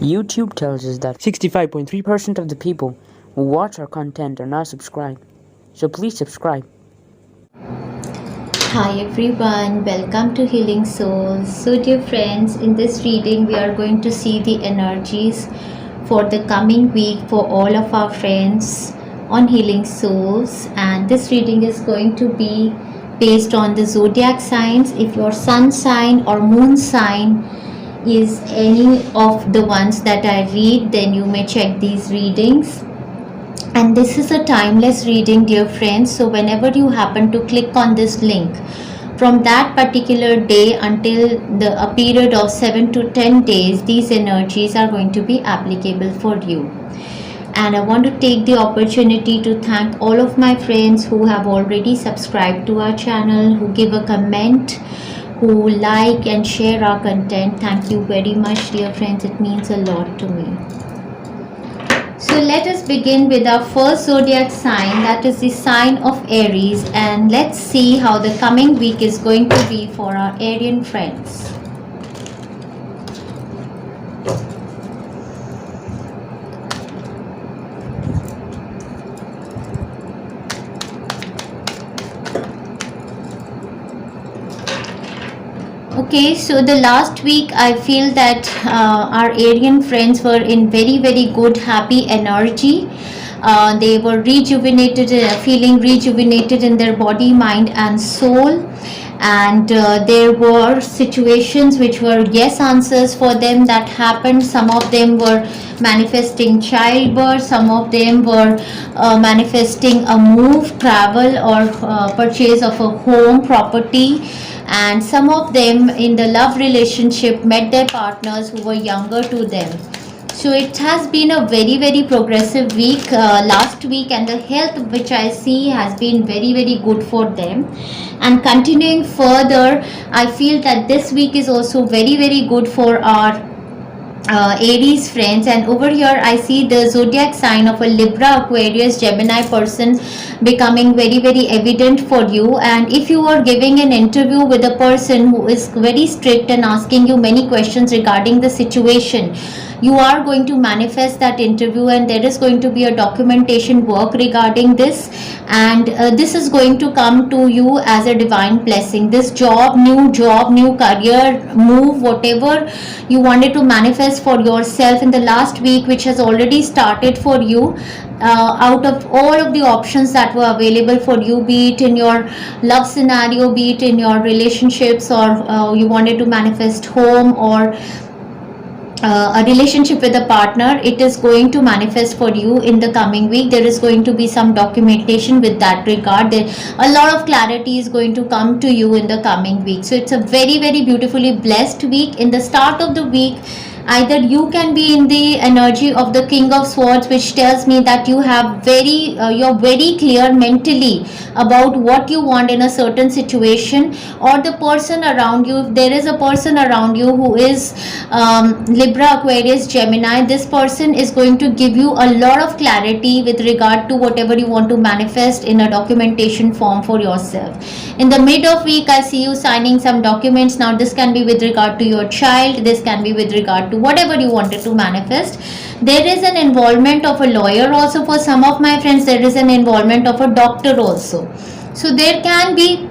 YouTube tells us that 65.3% of the people who watch our content are not subscribed. So please subscribe. Hi everyone, welcome to Healing Souls. So dear friends, in this reading we are going to see the energies for the coming week for all of our friends on Healing Souls, and this reading is going to be based on the zodiac signs. If your sun sign or moon sign is any of the ones that I read, then you may check these readings. And this is a timeless reading, dear friends, so whenever you happen to click on this link, from that particular day until a period of 7 to 10 days, these energies are going to be applicable for you. And I want to take the opportunity to thank all of my friends who have already subscribed to our channel, who give a comment, who like and share our content. Thank you very much, dear friends. It means a lot to me. So let us begin with our first zodiac sign, that is the sign of Aries, and let's see how the coming week is going to be for our Arian friends. Okay, so the last week I feel that our Arian friends were in very good happy energy. They were rejuvenated, feeling rejuvenated in their body, mind and soul. And there were situations which were yes answers for them that happened. Some of them were manifesting childbirth, some of them were manifesting a move, travel or purchase of a home, property, and some of them in the love relationship met their partners who were younger to them. So it has been a very progressive week last week, and the health which I see has been very good for them. And continuing further, I feel that this week is also very good for our Aries friends. And over here I see the zodiac sign of a Libra, Aquarius, Gemini person becoming very evident for you. And if you are giving an interview with a person who is very strict and asking you many questions regarding the situation, you are going to manifest that interview, and there is going to be a documentation work regarding this, and this is going to come to you as a divine blessing. This job, new career move, whatever you wanted to manifest for yourself in the last week, which has already started for you, out of all of the options that were available for you, be it in your love scenario, be it in your relationships, or you wanted to manifest home or a relationship with a partner, it is going to manifest for you in the coming week. There is going to be some documentation with that regard. A lot of clarity is going to come to you in the coming week. So it's a very beautifully blessed week. In the start of the week, either you can be in the energy of the King of Swords, which tells me that you have you're very clear mentally about what you want in a certain situation, or the person around you, if there is a person around you who is Libra, Aquarius, Gemini, this person is going to give you a lot of clarity with regard to whatever you want to manifest in a documentation form for yourself. In the mid of week, I see you signing some documents. Now this can be with regard to your child, this can be with regard to whatever you wanted to manifest. There is an involvement of a lawyer also for some of my friends. There is an involvement of a doctor also. So there can be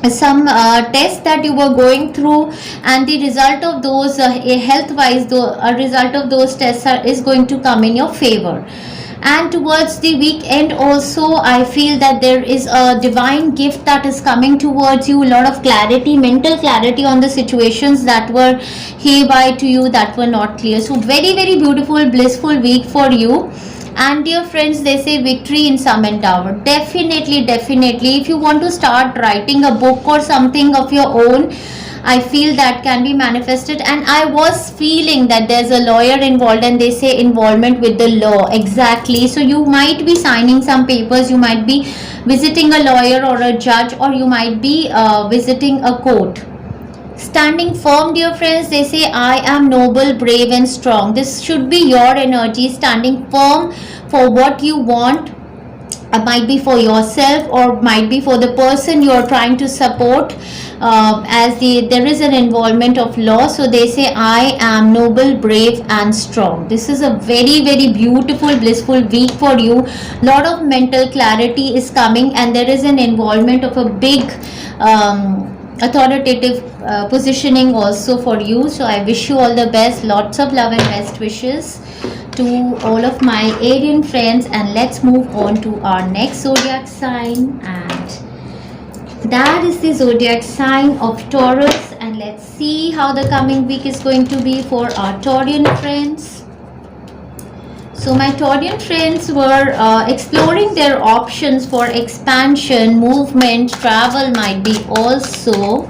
some tests that you were going through, and the result of those health wise, a result of those tests is going to come in your favor. And towards the weekend also, I feel that there is a divine gift that is coming towards you, a lot of clarity, mental clarity on the situations that were haywire to you, that were not clear. So very beautiful, blissful week for you. And dear friends, they say victory in some endeavor. Definitely if you want to start writing a book or something of your own, I feel that can be manifested. And I was feeling that there's a lawyer involved, and they say involvement with the law. Exactly. So you might be signing some papers, you might be visiting a lawyer or a judge, or you might be visiting a court. Standing firm, dear friends, they say I am noble, brave and strong. This should be your energy, standing firm for what you want, might be for yourself or might be for the person you are trying to support, as there is an involvement of law. So they say, I am noble, brave and strong. This is a very very beautiful blissful week for you. Lot of mental clarity is coming, and there is an involvement of a big authoritative positioning also for you. So I wish you all the best. Lots of love and best wishes to all of my Arian friends, and let's move on to our next zodiac sign, and that is the zodiac sign of Taurus. And let's see how the coming week is going to be for our Taurian friends. So my Taurian friends were exploring their options for expansion, movement, travel might be also.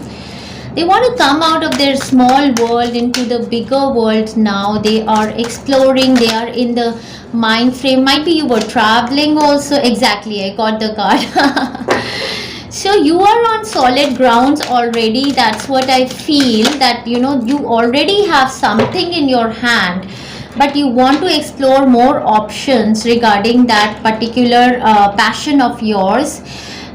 They want to come out of their small world into the bigger world now. They are exploring, they are in the mind frame. Might be you were traveling also. Exactly, I got the card. So you are on solid grounds already. That's what I feel, that you already have something in your hand, but you want to explore more options regarding that particular passion of yours.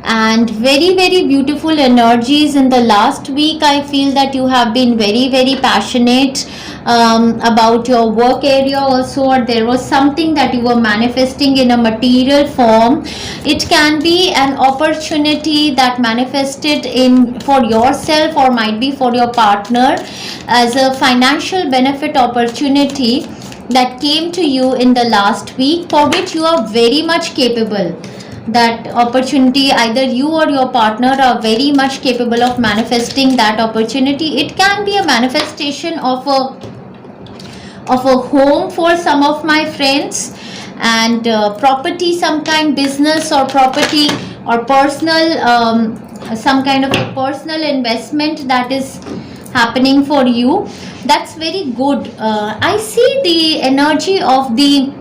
And very very beautiful energies in the last week. I feel that you have been very very passionate about your work area also, or there was something that you were manifesting in a material form. It can be an opportunity that manifested in for yourself, or might be for your partner, as a financial benefit opportunity that came to you in the last week, for which you are very much capable. That opportunity, either you or your partner are very much capable of manifesting that opportunity. It can be a manifestation of a home for some of my friends, and property, some kind, business or property, or personal, some kind of a personal investment that is happening for you. That's very good. I see the energy of the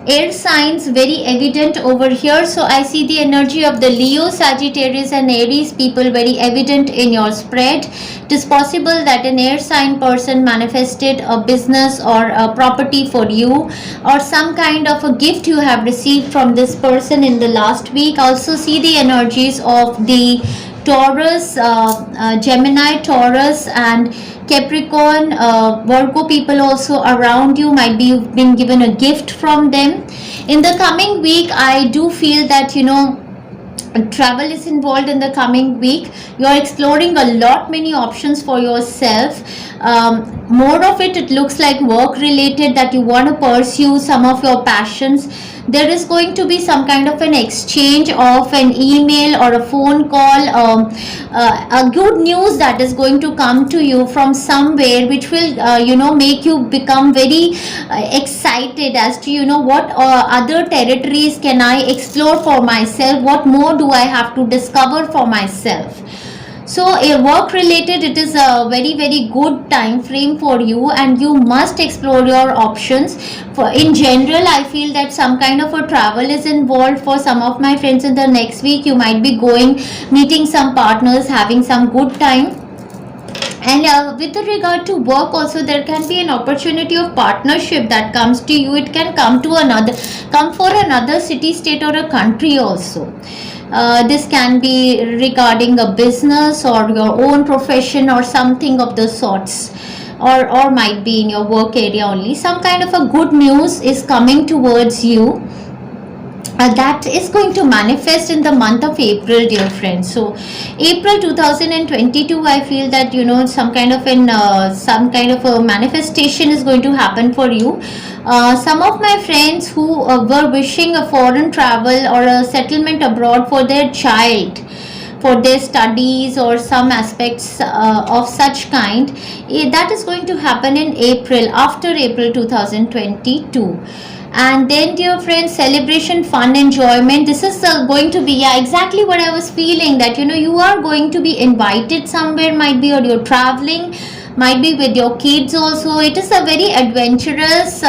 air signs very evident over here. So I see the energy of the Leo, Sagittarius and Aries people very evident in your spread. It is possible that an air sign person manifested a business or a property for you, or some kind of a gift you have received from this person in the last week. Also see the energies of the Taurus, Gemini, Taurus and Capricorn, Virgo people also around you. Might be you've been given a gift from them. In the coming week, I do feel that travel is involved in the coming week. You are exploring a lot many options for yourself. More of it looks like work related, that you want to pursue some of your passions. There is going to be some kind of an exchange of an email or a phone call, a good news that is going to come to you from somewhere, which will make you become very excited as to what other territories can I explore for myself, what more do I have to discover for myself. So a work related, it is a very very good time frame for you, and you must explore your options. For in general, I feel that some kind of a travel is involved for some of my friends in the next week. You might be going, meeting some partners, having some good time. And with regard to work also, there can be an opportunity of partnership that comes to you. It can come for another city, state or a country also. This can be regarding a business or your own profession or something of the sorts, or might be in your work area only. Some kind of a good news is coming towards you. That is going to manifest in the month of April, dear friends. So April 2022, I feel that some kind of a manifestation is going to happen for you. Some of my friends who were wishing a foreign travel or a settlement abroad for their child, for their studies or some aspects of such kind, that is going to happen in April, after April 2022. And then, dear friends, celebration, fun, enjoyment. This is going to be exactly what I was feeling, that you are going to be invited somewhere, might be, or you're traveling, might be with your kids also. It is a very adventurous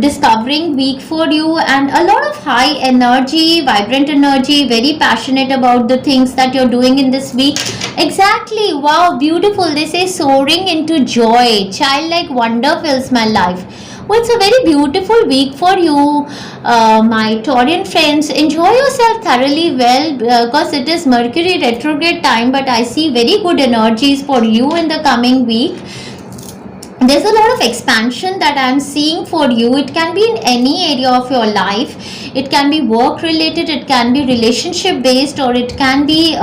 discovering week for you, and a lot of high energy, vibrant energy, very passionate about the things that you're doing in this week. Exactly, wow, beautiful. They say soaring into joy, childlike wonder fills my life. Well, it's a very beautiful week for you, my Taurian friends. Enjoy yourself thoroughly well because it is Mercury retrograde time, but I see very good energies for you in the coming week. There's a lot of expansion that I'm seeing for you. It can be in any area of your life. It can be work related, it can be relationship based, or it can be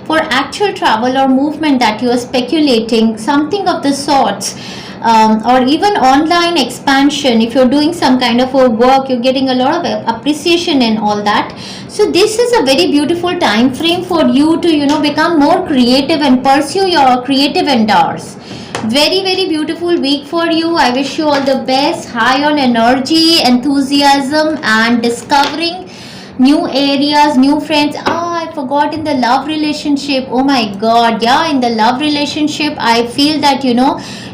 for actual travel or movement that you are speculating, something of the sorts. Or even online expansion. If you're doing some kind of a work, you're getting a lot of appreciation and all that. So this is a very beautiful time frame for you to become more creative and pursue your creative endeavors. Very, very beautiful week for you. I wish you all the best. High on energy, enthusiasm, and discovering new areas, new friends. I forgot, in the love relationship. Oh my god, yeah, in the love relationship, I feel that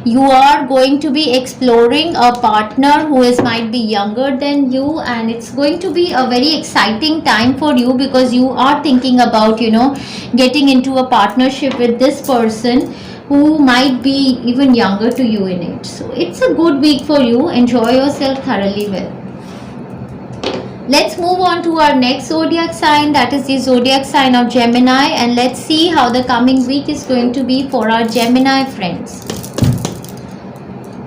you are going to be exploring a partner who might be younger than you, and it's going to be a very exciting time for you because you are thinking about getting into a partnership with this person who might be even younger to you in age. So it's a good week for you. Enjoy yourself thoroughly well. Let's move on to our next zodiac sign, that is the zodiac sign of Gemini, and let's see how the coming week is going to be for our Gemini friends.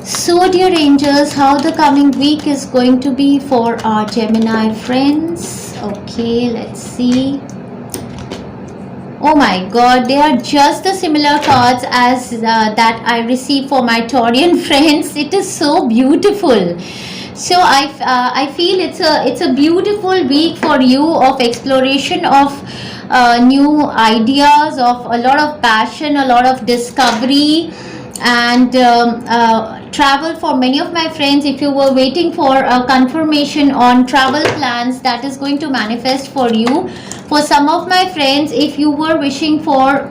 So dear angels, how the coming week is going to be for our Gemini friends. Okay, let's see. Oh my god, they are just the similar cards as that I received for my Taurian friends. It is so beautiful. So I feel it's a beautiful week for you of exploration of new ideas, of a lot of passion, a lot of discovery, and travel for many of my friends. If you were waiting for a confirmation on travel plans, that is going to manifest for you. For some of my friends, if you were wishing for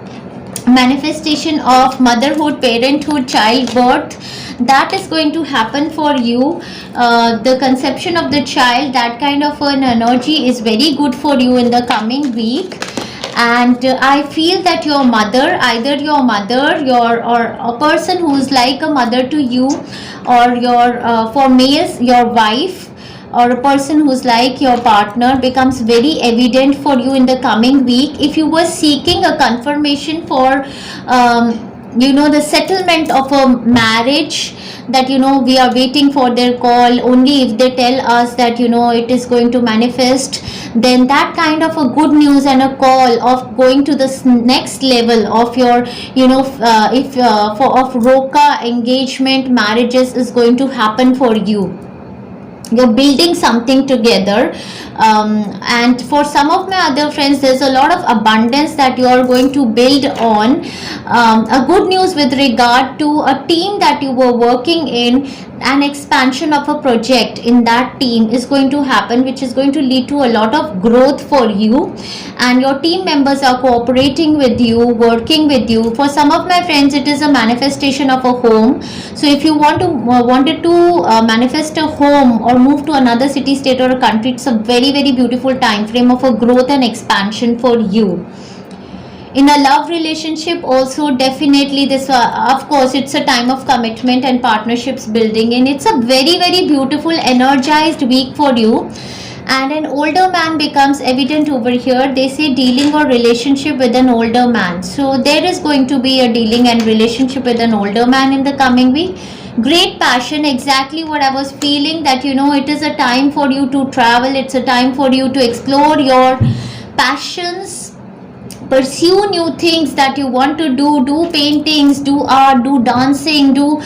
manifestation of motherhood, parenthood, childbirth, that is going to happen for you. The conception of the child, that kind of an energy is very good for you in the coming week. And I feel that your mother, either your mother, or a person who is like a mother to you, or your for males, your wife, or a person who's like your partner, becomes very evident for you in the coming week. If you were seeking a confirmation for the settlement of a marriage, that we are waiting for their call, only if they tell us that it is going to manifest, then that kind of a good news and a call of going to the next level of your of Roka engagement marriages is going to happen for you. You're building something together, and for some of my other friends, there's a lot of abundance that you are going to build on. A good news with regard to a team that you were working in, an expansion of a project in that team is going to happen, which is going to lead to a lot of growth for you, and your team members are cooperating with you, working with you. For some of my friends, it is a manifestation of a home. So if you wanted to manifest a home or move to another city, state, or a country, it's a very, very beautiful time frame of a growth and expansion for you. In a love relationship also, definitely this of course it's a time of commitment and partnerships building, and it's a very, very beautiful energized week for you. And an older man becomes evident over here. They say dealing or relationship with an older man. So there is going to be a dealing and relationship with an older man in the coming week. Great passion, exactly what I was feeling, that it is a time for you to travel. It's a time for you to explore your passions, pursue new things that you want to do paintings, do art, do dancing, do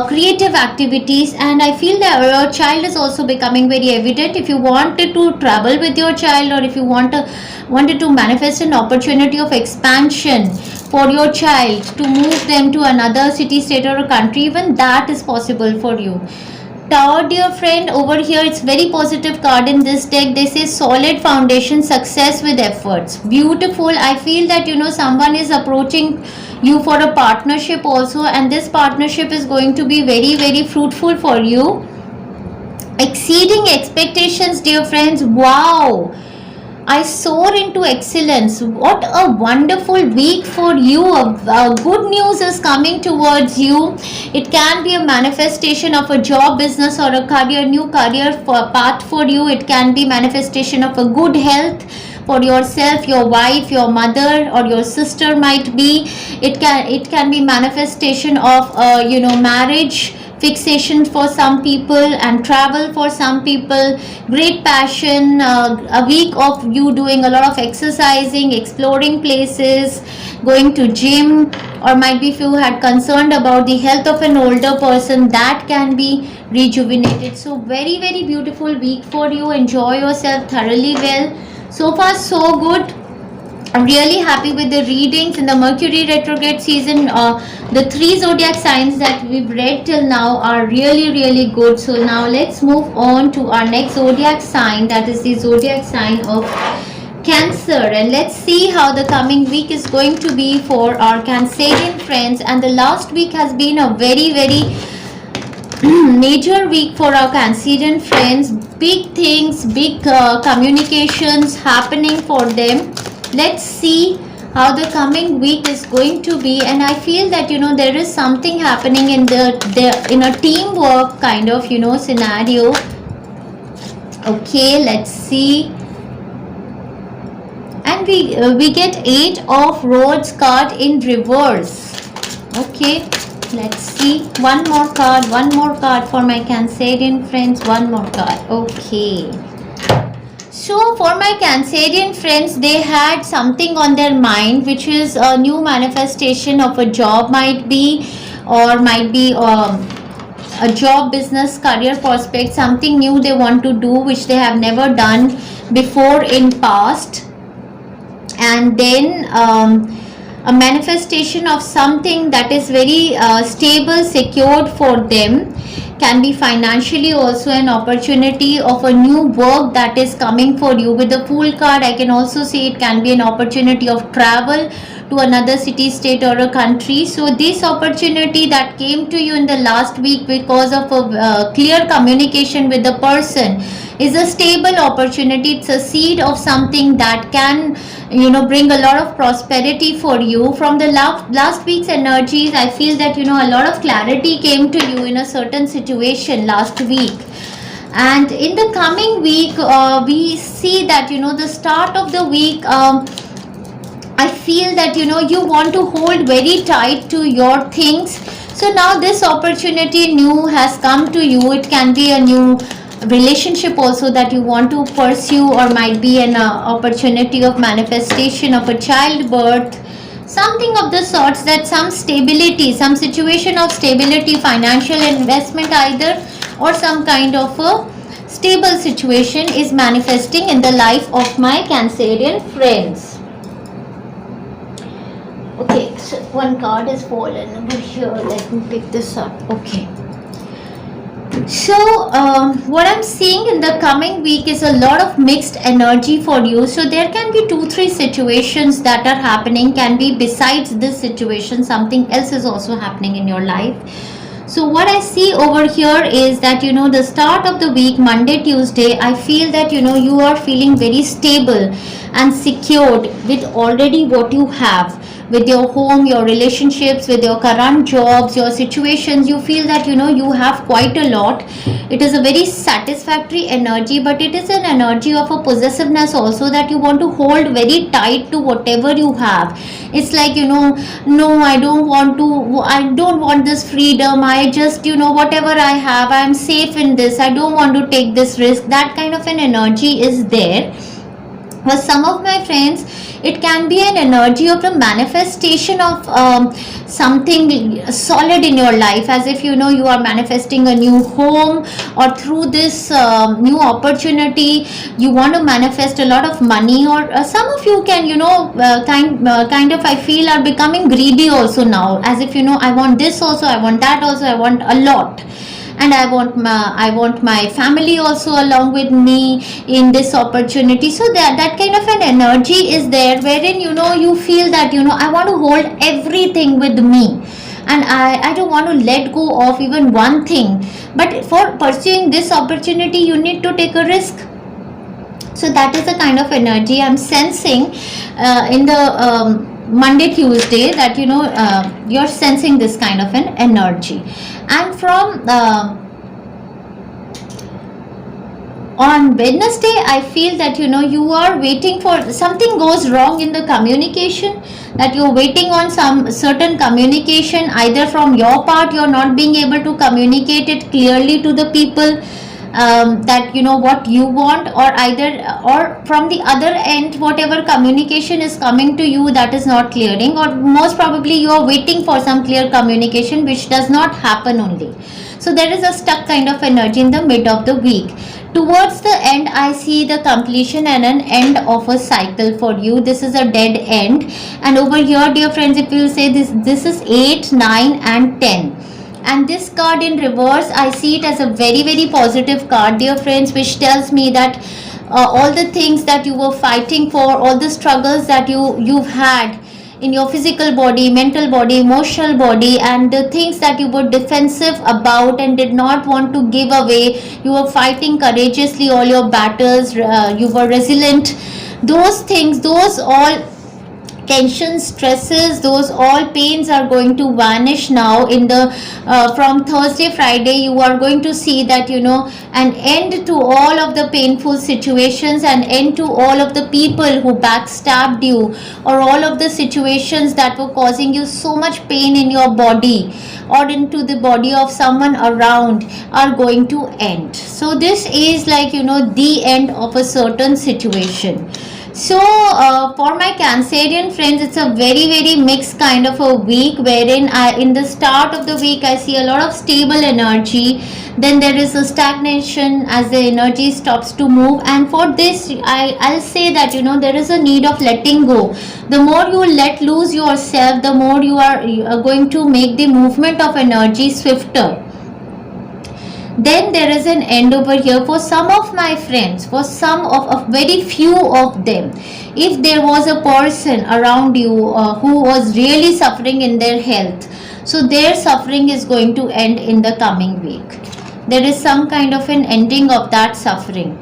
creative activities. And I feel that your child is also becoming very evident. If you wanted to travel with your child, or if you wanted to manifest an opportunity of expansion for your child, to move them to another city, state, or a country, even that is possible for you. Tower, dear friend, over here it's very positive card in this deck. They say solid foundation, success with efforts. Beautiful. I feel that someone is approaching you for a partnership also, and this partnership is going to be very, very fruitful for you. Exceeding expectations, dear friends. Wow. I soar into excellence. What a wonderful week for you. Good news is coming towards you. It can be a manifestation of a job, business, or a career, new career path for you. It can be manifestation of a good health for yourself, your wife, your mother, or your sister might be. It can be manifestation of marriage fixation for some people, and travel for some people, great passion, a week of you doing a lot of exercising, exploring places, going to gym, or might be if you had concerned about the health of an older person, that can be rejuvenated. So very very beautiful week for you. Enjoy yourself thoroughly well. So far so good. I'm really happy with the readings in the Mercury retrograde season. The 3 zodiac signs that we've read till now are really really good. So now let's move on to our next zodiac sign, that is the zodiac sign of Cancer, and let's see how the coming week is going to be for our Cancerian friends. And the last week has been a very very major week for our Cancerian friends. Big things, big communications happening for them. Let's see how the coming week is going to be. And I feel that there is something happening in in a teamwork kind of scenario. Okay, let's see. And we get 8 of Roads card in reverse. Okay, let's see. One more card for my Cancerian friends. One more card. Okay. So for my Cancerian friends, they had something on their mind, which is a new manifestation of a job might be, or might be a job, business, career prospect, something new they want to do which they have never done before in past. And then a manifestation of something that is very stable, secured for them. Can be financially also an opportunity of a new work that is coming for you. With the Fool card, I can also say it can be an opportunity of travel to another city, state, or a country. So this opportunity that came to you in the last week because of a clear communication with the person is a stable opportunity. It's a seed of something that can bring a lot of prosperity for you. From the last week's energies, I feel that a lot of clarity came to you in a certain situation last week. And in the coming week, we see that the start of the week, I feel that you want to hold very tight to your things. So now this opportunity new has come to you. It can be a new relationship also that you want to pursue, or might be an opportunity of manifestation of a childbirth, something of the sorts, that some stability, some situation of stability, financial investment either, or some kind of a stable situation is manifesting in the life of my Cancerian friends. Okay, so one card has fallen over here. Let me pick this up. Okay. So what I'm seeing in the coming week is a lot of mixed energy for you. So there can be 2-3 situations that are happening. Can be besides this situation, something else is also happening in your life. So what I see over here is that the start of the week, Monday, Tuesday, I feel that you are feeling very stable and secured with already what you have, with your home, your relationships, with your current jobs, your situations. You feel that you have quite a lot. It is a very satisfactory energy, but it is an energy of a possessiveness also, that you want to hold very tight to whatever you have. It's like no, I don't want this freedom. I just whatever I have, I am safe in this. I don't want to take this risk. That kind of an energy is there. For some of my friends, it can be an energy of the manifestation of something solid in your life, as if you are manifesting a new home, or through this new opportunity you want to manifest a lot of money. Or some of you can kind of, I feel, are becoming greedy also now, as if I want this also, I want that also, I want a lot. And I want my family also along with me in this opportunity. So that kind of an energy is there, wherein you feel that I want to hold everything with me, and I don't want to let go of even one thing. But for pursuing this opportunity, you need to take a risk. So that is the kind of energy I'm sensing in the Monday, Tuesday, that you're sensing this kind of an energy. And from on Wednesday, I feel that you are waiting for something goes wrong in the communication, that you're waiting on some certain communication, either from your part you're not being able to communicate it clearly to the people, that what you want, or from the other end, whatever communication is coming to you, that is not clearing, or most probably you are waiting for some clear communication which does not happen only. So there is a stuck kind of energy in the mid of the week. Towards the end, I see the completion and an end of a cycle for you. This is a dead end. And over here, dear friends, if you say this is 8, 9 and 10. And this card in reverse, I see it as a very, very positive card, dear friends, which tells me that all the things that you were fighting for, all the struggles that you've had in your physical body, mental body, emotional body, and the things that you were defensive about and did not want to give away, you were fighting courageously all your battles, you were resilient. Those things, those all tensions, stresses, those all pains are going to vanish now. In the from Thursday, Friday, you are going to see that an end to all of the painful situations, an end to all of the people who backstabbed you, or all of the situations that were causing you so much pain in your body or into the body of someone around, are going to end. So this is like the end of a certain situation. So for my Cancerian friends, it's a very, very mixed kind of a week, wherein in the start of the week I see a lot of stable energy, then there is a stagnation as the energy stops to move. And for this, I'll say that there is a need of letting go. The more you let loose yourself, the more you are going to make the movement of energy swifter. Then there is an end over here for some of my friends, for some of very few of them. If there was a person around you who was really suffering in their health, so their suffering is going to end in the coming week. There is some kind of an ending of that suffering.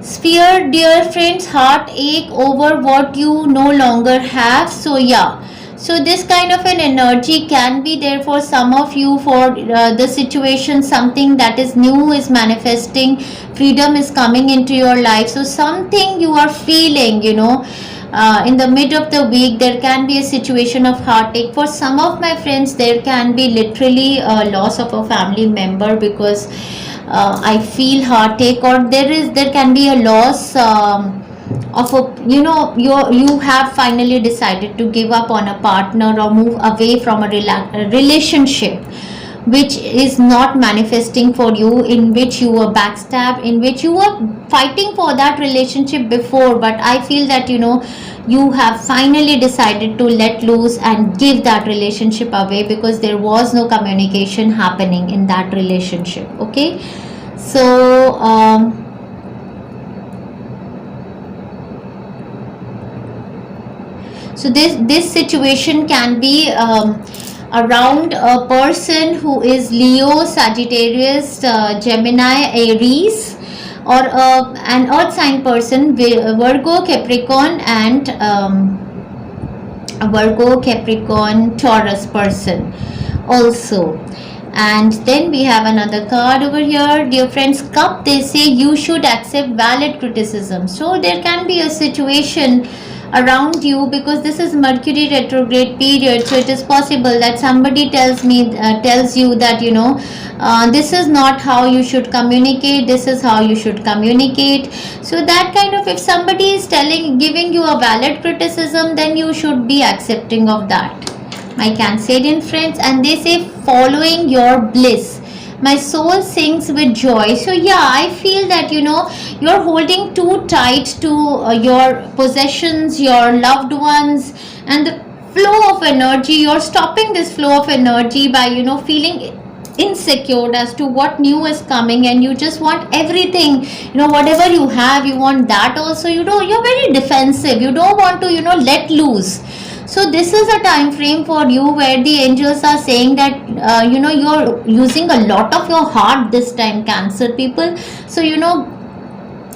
Sphere, dear friends, heartache over what you no longer have. So yeah, so this kind of an energy can be there for some of you, for the situation, something that is new is manifesting, freedom is coming into your life. So something you are feeling, in the mid of the week, there can be a situation of heartache. For some of my friends, there can be literally a loss of a family member, because I feel heartache, or there can be a loss of a you have finally decided to give up on a partner or move away from a relationship which is not manifesting for you, in which you were backstabbed, in which you were fighting for that relationship before. But I feel that you have finally decided to let loose and give that relationship away, because there was no communication happening in that relationship. Okay, so so this situation can be around a person who is Leo, Sagittarius, Gemini, Aries, or an earth sign person, Virgo, Capricorn, and a Virgo, Capricorn, Taurus person also. And then we have another card over here, dear friends, Cup. They say you should accept valid criticism. So there can be a situation around you, because this is Mercury retrograde period, so it is possible that somebody tells you that this is not how you should communicate, this is how you should communicate. So that kind of, if somebody is giving you a valid criticism, then you should be accepting of that, my Cancerian friends. And they say following your bliss, my soul sings with joy. So yeah, I feel that you're holding too tight to your possessions, your loved ones, and the flow of energy. You're stopping this flow of energy by feeling insecure as to what new is coming, and you just want everything, whatever you have, you want that also. You're very defensive, you don't want to let loose. So this is a time frame for you where the angels are saying that you're using a lot of your heart this time, Cancer people. So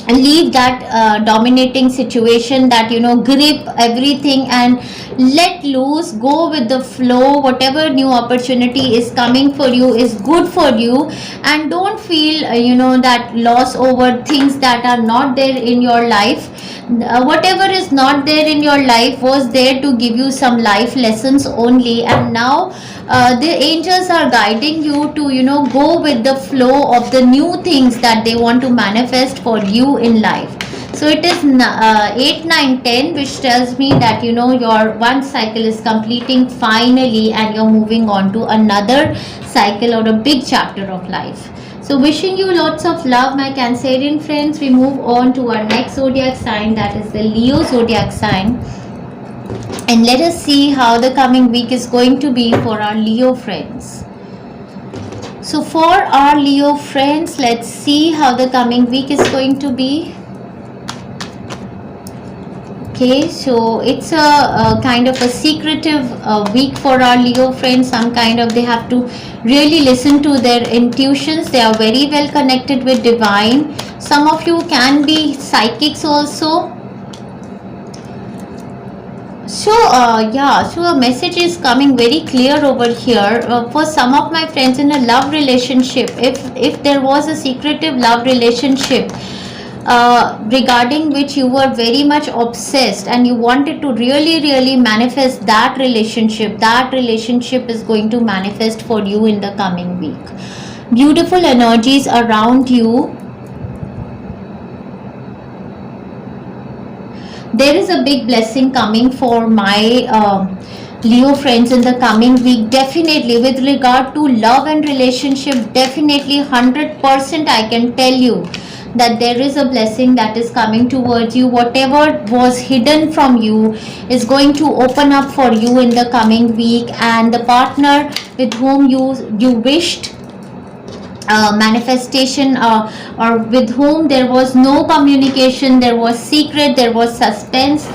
leave that dominating situation, that grip everything and let loose, go with the flow. Whatever new opportunity is coming for you is good for you, and don't feel that loss over things that are not there in your life. Whatever is not there in your life was there to give you some life lessons only, and now the angels are guiding you to go with the flow of the new things that they want to manifest for you in life. So it is 8, 9, 10, which tells me that your one cycle is completing finally, and you're moving on to another cycle or a big chapter of life. So wishing you lots of love, my Cancerian friends. We move on to our next zodiac sign, that is the Leo zodiac sign. And let us see how the coming week is going to be for our Leo friends. So for our Leo friends, let's see how the coming week is going to be. Okay, so it's a kind of a secretive week for our Leo friends. They have to really listen to their intuitions. They are very well connected with divine. Some of you can be psychics also. So a message is coming very clear over here for some of my friends in a love relationship. If there was a secretive love relationship regarding which you were very much obsessed and you wanted to really manifest that relationship is going to manifest for you in the coming week. Beautiful energies around you. There is a big blessing coming for my Leo friends in the coming week. Definitely with regard to love and relationship, definitely 100% I can tell you that there is a blessing that is coming towards you. Whatever was hidden from you is going to open up for you in the coming week, and the partner with whom you wished manifestation or with whom there was no communication, there was secret, there was suspense,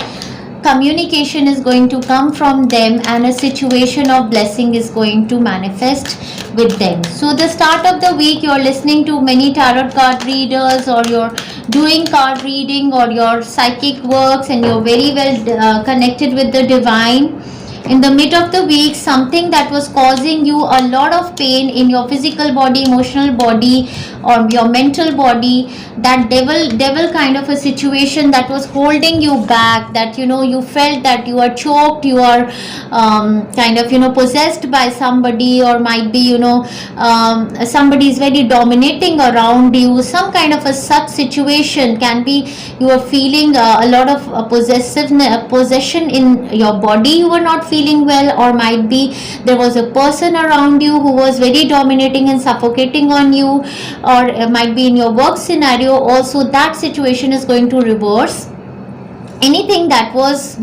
communication is going to come from them, and a situation of blessing is going to manifest with them. So the start of the week, you're listening to many tarot card readers, or you're doing card reading, or your psychic works, and you're very well connected with the divine. In the mid of the week, something that was causing you a lot of pain in your physical body, emotional body, or your mental body, that devil kind of a situation that was holding you back, that you felt that you are choked, you are kind of possessed by somebody, or might be somebody is very dominating around you. Some kind of a such situation can be you are feeling a lot of possession in your body, you were not feeling well, or might be there was a person around you who was very dominating and suffocating on you, or it might be in your work scenario also. That situation is going to reverse. Anything that was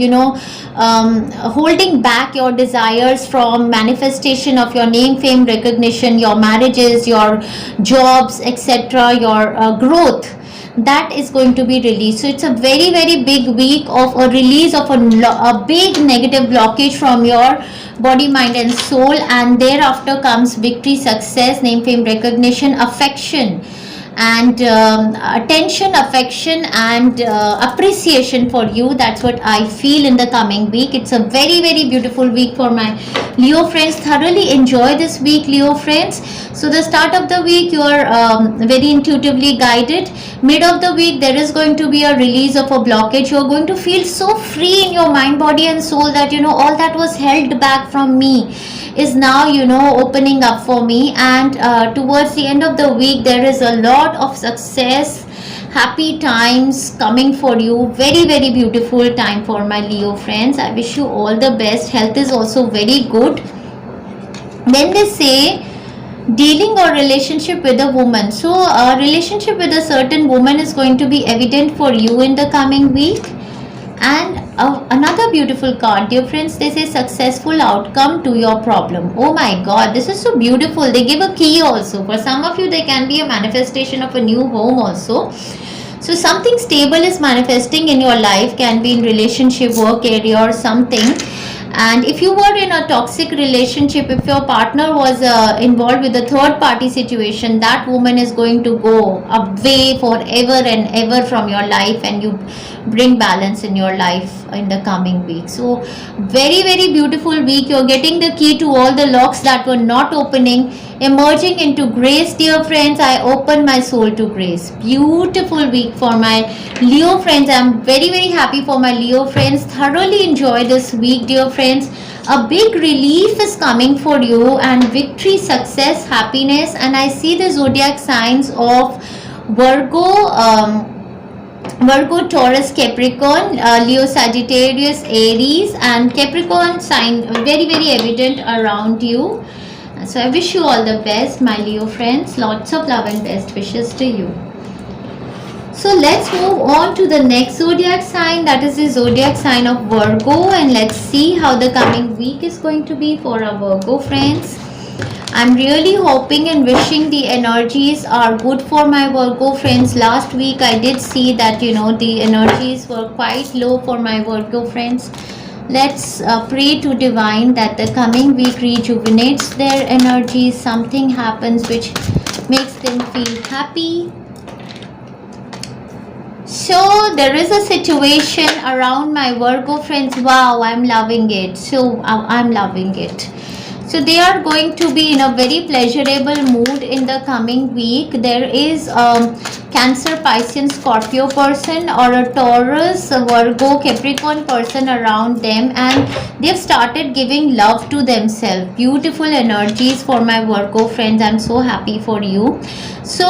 holding back your desires from manifestation of your name, fame, recognition, your marriages, your jobs, etc., your growth, that is going to be released. So it's a very big week of a release of a big negative blockage from your body, mind and soul, and thereafter comes victory, success, name, fame, recognition, affection, and attention, affection, and appreciation for you. That's what I feel in the coming week. It's a very beautiful week for my Leo friends. Thoroughly enjoy this week, Leo friends. So the start of the week, you are very intuitively guided. Mid of the week, there is going to be a release of a blockage. You are going to feel so free in your mind, body and soul, that all that was held back from me is now opening up for me. And towards the end of the week, there is a lot of success, happy times coming for you. Very beautiful time for my Leo friends. I wish you all the best. Health is also very good. Then they say dealing or relationship with a woman. So a relationship with a certain woman is going to be evident for you in the coming week. And another beautiful card, dear friends, they say successful outcome to your problem. Oh my god, this is so beautiful. They give a key also. For some of you, there can be a manifestation of a new home also. So something stable is manifesting in your life, can be in relationship, work area or something. And if you were in a toxic relationship, if your partner was involved with a third party situation, that woman is going to go away forever and ever from your life, and you bring balance in your life in the coming week. So very very beautiful week. You're getting the key to all the locks that were not opening, emerging into grace, dear friends. I open my soul to grace. Beautiful week for my Leo friends. I'm very very happy for my Leo friends. Thoroughly enjoy this week, dear friends. A big relief is coming for you, and victory, success, happiness. And I see the zodiac signs of Virgo, Virgo, Taurus, Capricorn, Leo, Sagittarius, Aries, and Capricorn sign very very evident around you. So I wish you all the best, my Leo friends. Lots of love and best wishes to you. So let's move on to the next zodiac sign, that is the zodiac sign of Virgo, and let's see how the coming week is going to be for our Virgo friends. I'm really hoping and wishing the energies are good for my Virgo friends. Last week I did see that the energies were quite low for my Virgo friends. Let's pray to divine that the coming week rejuvenates their energies. Something happens which makes them feel happy. So there is a situation around my Virgo friends. Wow, I'm loving it. So I'm loving it. So they are going to be in a very pleasurable mood in the coming week. There is a Cancer, Pisces, Scorpio person, or a Taurus, a Virgo, Capricorn person around them, and they've started giving love to themselves. Beautiful energies for my Virgo friends. I'm so happy for you. So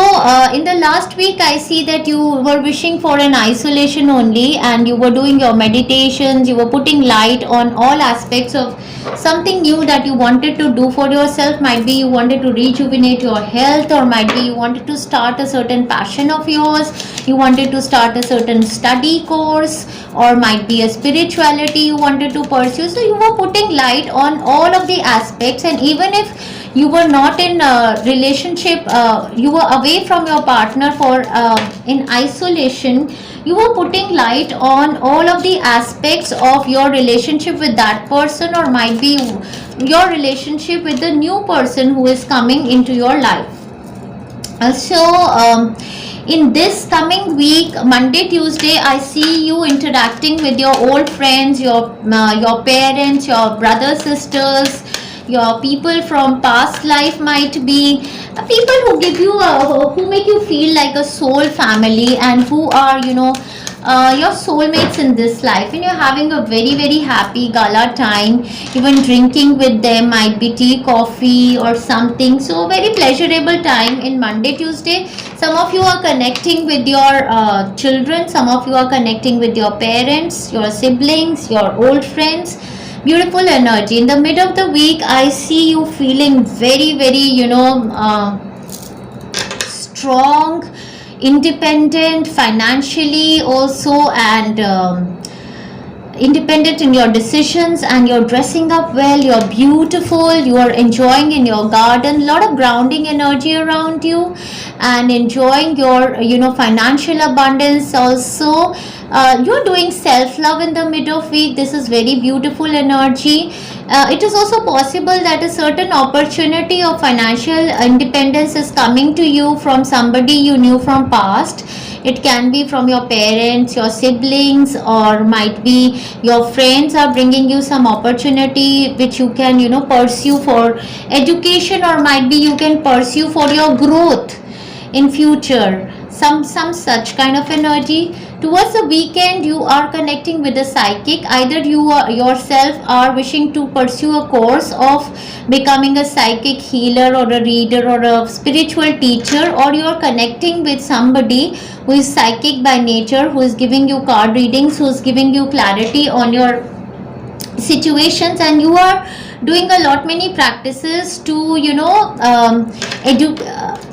in the last week I see that you were wishing for an isolation only, and you were doing your meditations, you were putting light on all aspects of something new that you wanted to do for yourself. Might be you wanted to rejuvenate your health, or might be you wanted to start a certain passion of yours, you wanted to start a certain study course, or might be a spirituality you wanted to pursue. So you were putting light on all of the aspects, and even if you were not in a relationship, you were away from your partner for in isolation, you were putting light on all of the aspects of your relationship with that person, or might be your relationship with the new person who is coming into your life. In this coming week, Monday, Tuesday, I see you interacting with your old friends, your parents, your brothers, sisters, your people from past life. Might be people who give you who make you feel like a soul family, and who are your soulmates in this life, and you're having a very very happy gala time, even drinking with them. Might be tea, coffee, or something. So very pleasurable time in Monday, Tuesday. Some of you are connecting with your children, some of you are connecting with your parents, your siblings, your old friends. Beautiful energy. In the mid of the week, I see you feeling very very strong, independent financially also, and independent in your decisions, and you're dressing up well, you're beautiful, you are enjoying in your garden. Lot of grounding energy around you, and enjoying your financial abundance also. You're doing self-love in the mid of week. This is very beautiful energy. It is also possible that a certain opportunity of financial independence is coming to you from somebody you knew from past. It can be from your parents, your siblings, or might be your friends are bringing you some opportunity which you can pursue for education, or might be you can pursue for your growth in future. Some such kind of energy. Towards the weekend, you are connecting with a psychic. Either you yourself are wishing to pursue a course of becoming a psychic healer, or a reader, or a spiritual teacher, or you are connecting with somebody who is psychic by nature, who is giving you card readings, who is giving you clarity on your situations, and you are doing a lot many practices to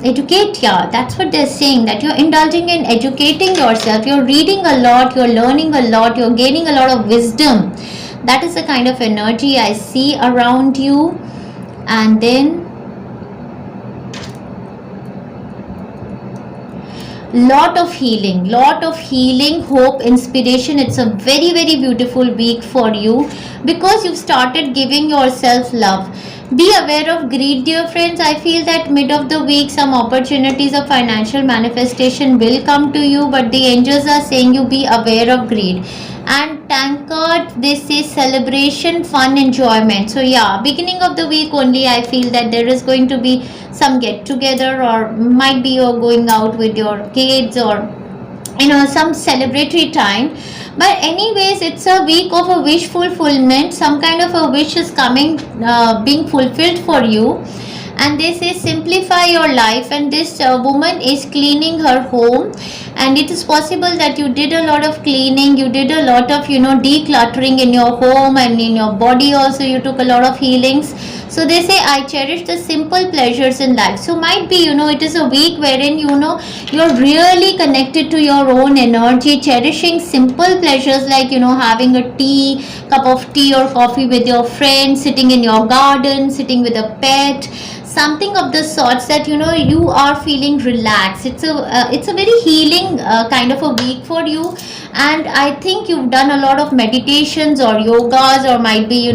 educate. Yeah, that's what they're saying, that you're indulging in educating yourself. You're reading a lot, you're learning a lot, you're gaining a lot of wisdom. That is the kind of energy I see around you. And then lot of healing, hope, inspiration. It's a very very beautiful week for you because you've started giving yourself love. Be aware of greed, dear friends. I feel that mid of the week some opportunities of financial manifestation will come to you, but the angels are saying you be aware of greed. And thank God they say celebration, fun, enjoyment. So yeah, beginning of the week only I feel that there is going to be some get together, or might be you're going out with your kids, or some celebratory time. But anyways, it's a week of a wish fulfillment. Some kind of a wish is coming, being fulfilled for you. And they say simplify your life, and this woman is cleaning her home, and it is possible that you did a lot of cleaning, you did a lot of decluttering in your home and in your body also. You took a lot of healings. So they say I cherish the simple pleasures in life. So might be it is a week wherein you're really connected to your own energy, cherishing simple pleasures like having a cup of tea or coffee with your friends, sitting in your garden, sitting with a pet, something of the sorts, that you are feeling relaxed. It's a very healing kind of a week for you. And I think you've done a lot of meditations or yogas, or might be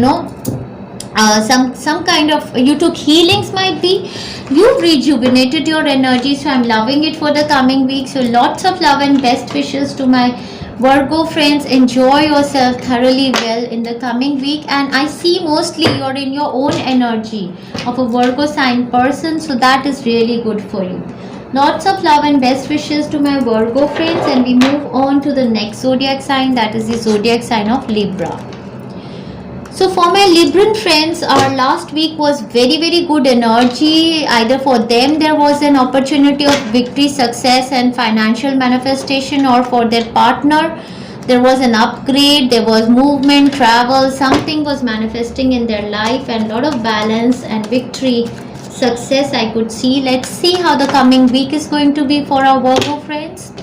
some kind of you took healings, might be you've rejuvenated your energy. So I'm loving it for the coming week. So lots of love and best wishes to my Virgo friends. Enjoy yourself thoroughly well in the coming week, and I see mostly you're in your own energy of a Virgo sign person, so that is really good for you. Lots of love and best wishes to my Virgo friends, and we move on to the next zodiac sign, that is the zodiac sign of Libra. So for my Libran friends, our last week was very very good energy. Either for them there was an opportunity of victory, success and financial manifestation, or for their partner there was an upgrade, there was movement, travel, something was manifesting in their life, and lot of balance and victory, success I could see. Let's see how the coming week is going to be for our Virgo friends.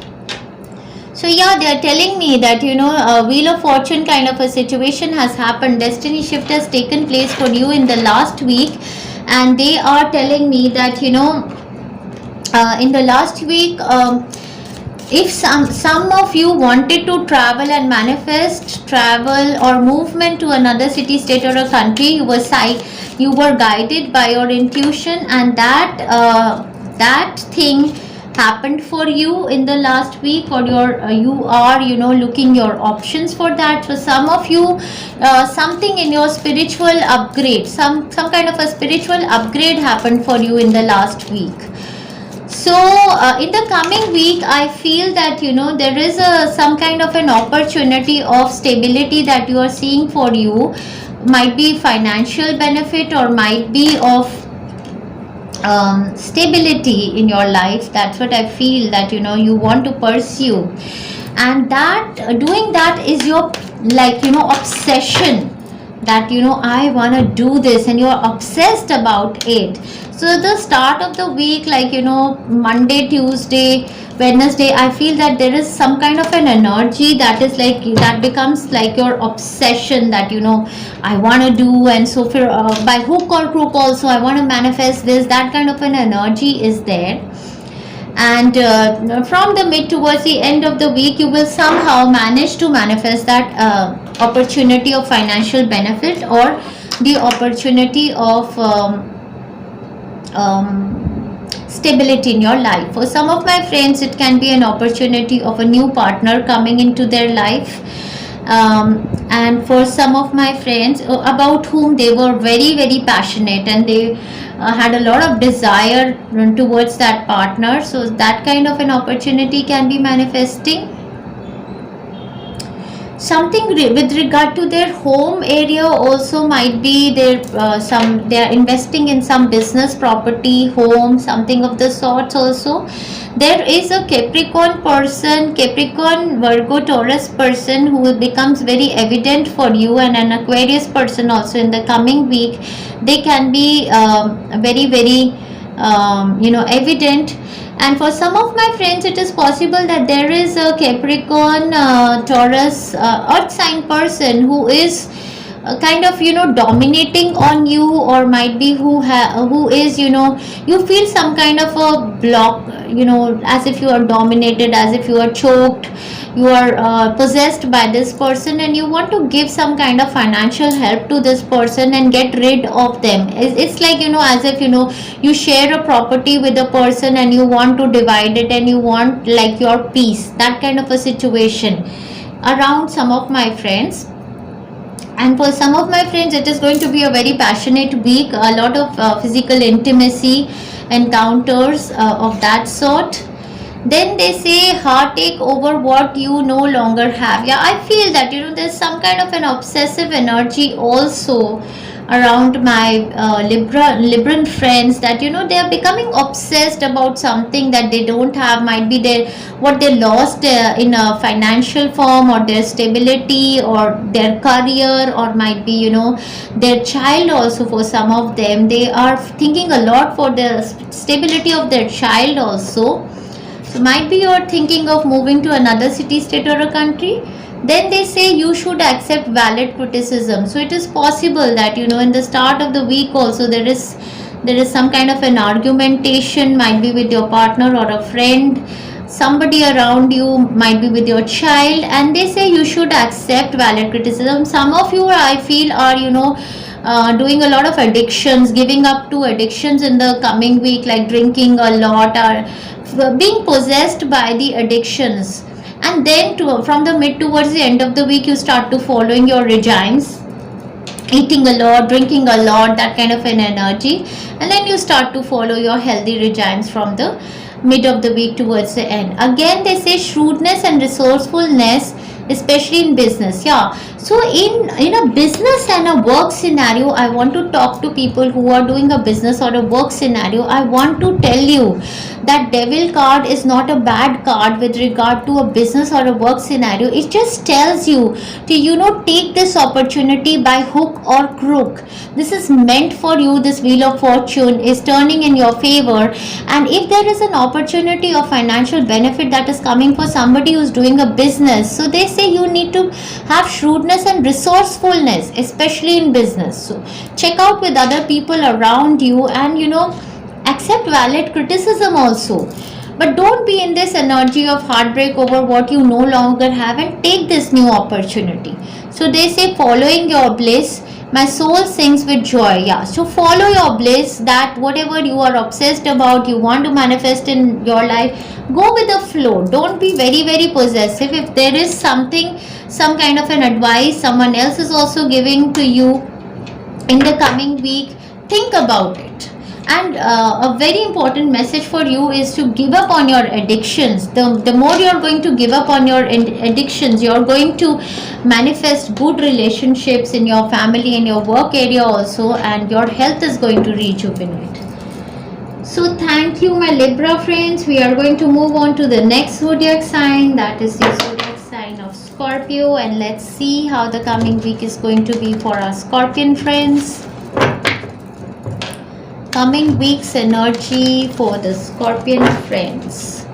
So yeah, they are telling me that a wheel of fortune kind of a situation has happened. Destiny shift has taken place for you in the last week, and they are telling me that in the last week, if some of you wanted to travel and manifest travel or movement to another city, state or a country, you were guided by your intuition, and that thing happened for you in the last week, or you are looking your options for that. So some of you, something in your spiritual upgrade, some kind of a spiritual upgrade happened for you in the last week. So in the coming week I feel that there is some kind of an opportunity of stability that you are seeing for you. Might be financial benefit, or might be of stability in your life. That's what I feel that you want to pursue, and that doing that is your obsession, that I want to do this, and you're obsessed about it. So the start of the week, Monday, Tuesday, Wednesday, I feel that there is some kind of an energy that is that becomes like your obsession, that I want to do, and so for by hook or crook also I want to manifest this. That kind of an energy is there. And from the mid towards the end of the week, you will somehow manage to manifest that opportunity of financial benefit, or the opportunity of stability in your life. For some of my friends, it can be an opportunity of a new partner coming into their life. And for some of my friends about whom they were very very passionate, and they had a lot of desire towards that partner, so that kind of an opportunity can be manifesting. Something with regard to their home area also, might be they are investing in some business property, home, something of the sorts also. There is a Capricorn person, Capricorn, Virgo, Taurus person who becomes very evident for you, and an Aquarius person also in the coming week. They can be very very evident. And for some of my friends, it is possible that there is a Capricorn, Taurus, earth sign person who is kind of dominating on you, or might be who is you feel some kind of a block, as if you are dominated, as if you are choked, you are possessed by this person, and you want to give some kind of financial help to this person and get rid of them. It's like as if you share a property with a person and you want to divide it, and you want like your peace, that kind of a situation around some of my friends. And for some of my friends, it is going to be a very passionate week, a lot of physical intimacy encounters of that sort. Then they say heartache over what you no longer have. Yeah, I feel that there's some kind of an obsessive energy also around my Libran friends, that they are becoming obsessed about something that they don't have. Might be their what they lost in a financial form, or their stability, or their career, or might be their child also. For some of them, they are thinking a lot for the stability of their child also. So might be you're thinking of moving to another city, state, or a country. Then they say you should accept valid criticism. So it is possible that in the start of the week also there is some kind of an argumentation, might be with your partner or a friend, somebody around you, might be with your child, and they say you should accept valid criticism. Some of you, I feel, are doing a lot of addictions, giving up to addictions in the coming week, like drinking a lot, or being possessed by the addictions. And then from the mid towards the end of the week, you start to following your regimes, eating a lot, drinking a lot, that kind of an energy, and then you start to follow your healthy regimes from the mid of the week towards the end. Again, they say shrewdness and resourcefulness, especially in business. Yeah, so in a business and a work scenario, I want to talk to people who are doing a business or a work scenario. I want to tell you that devil card is not a bad card with regard to a business or a work scenario. It just tells you to take this opportunity by hook or crook. This is meant for you. This wheel of fortune is turning in your favor, and if there is an opportunity of financial benefit that is coming for somebody who's doing a business, so they say you need to have shrewdness and resourcefulness, especially in business. So check out with other people around you, and accept valid criticism also, but don't be in this energy of heartbreak over what you no longer have, and take this new opportunity. So they say following your bliss, my soul sings with joy. Yeah, so follow your bliss, that whatever you are obsessed about, you want to manifest in your life, go with the flow. Don't be very very possessive. If there is something, some kind of an advice someone else is also giving to you in the coming week, think about it. And a very important message for you is to give up on your addictions. The more you're going to give up on your addictions, you're going to manifest good relationships in your family, in your work area also, and your health is going to rejuvenate. So thank you, my Libra friends. We are going to move on to the next zodiac sign, that is the zodiac sign of Scorpio, and let's see how the coming week is going to be for our Scorpion friends. Coming week's energy for the Scorpion friends.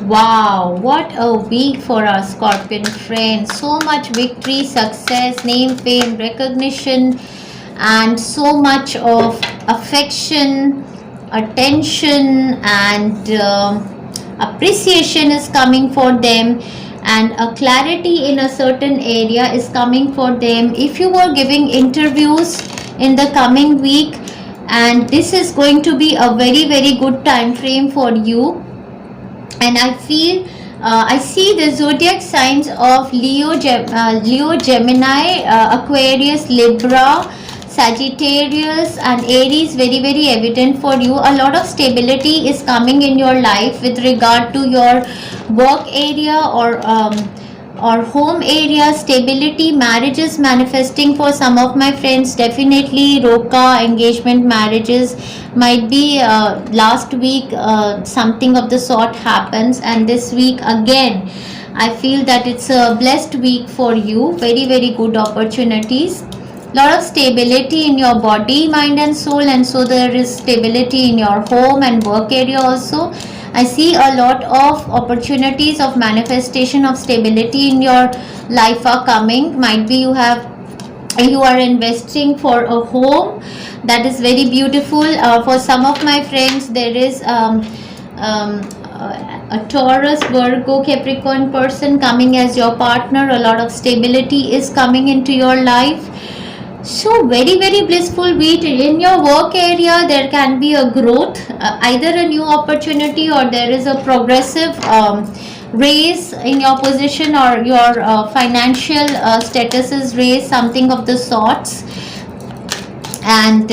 Wow, what a week for our Scorpion friends. So much victory, success, name, fame, recognition, and so much of affection, attention, and appreciation is coming for them, and a clarity in a certain area is coming for them. If you were giving interviews in the coming week, and this is going to be a very very good time frame for you. And I feel I see the zodiac signs of Leo, Gemini, Aquarius, Libra, Sagittarius, and Aries very very evident for you. A lot of stability is coming in your life with regard to your work area or home area. Stability, marriages manifesting for some of my friends. Definitely Roka, engagement, marriages. Might be last week something of the sort happens, and this week again I feel that it's a blessed week for you. Very very good opportunities, lot of stability in your body, mind and soul, and so there is stability in your home and work area also. I see a lot of opportunities of manifestation of stability in your life are coming. Might be you are investing for a home. That is very beautiful. For some of my friends, there is a Taurus, Virgo, Capricorn person coming as your partner. A lot of stability is coming into your life. So very very blissful week. In your work area there can be a growth, either a new opportunity or there is a progressive raise in your position, or your financial status is raised, something of the sorts. And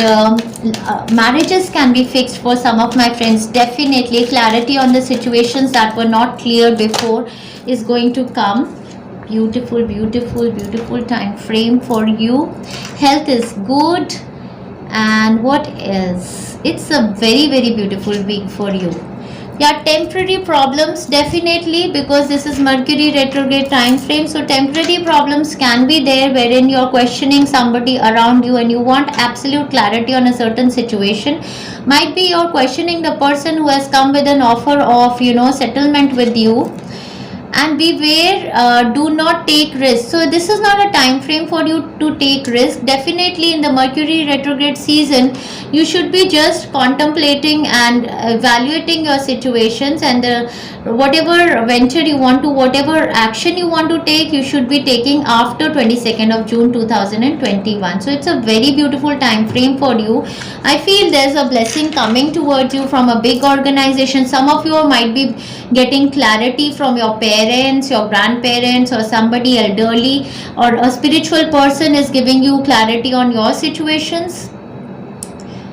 marriages can be fixed for some of my friends. Definitely clarity on the situations that were not clear before is going to come. Beautiful, beautiful, beautiful time frame for you. Health is good. And what else? It's a very very beautiful week for you. Yeah, temporary problems definitely, because this is Mercury retrograde time frame, so temporary problems can be there wherein you're questioning somebody around you and you want absolute clarity on a certain situation. Might be you're questioning the person who has come with an offer of settlement with you. And beware, do not take risks. So this is not a time frame for you to take risk. Definitely in the Mercury retrograde season you should be just contemplating and evaluating your situations, and whatever venture you want to, whatever action you want to take, you should be taking after 22nd of June 2021. So it's a very beautiful time frame for you. I feel there's a blessing coming towards you from a big organization. Some of you might be getting clarity from your parents, your grandparents, or somebody elderly, or a spiritual person is giving you clarity on your situations.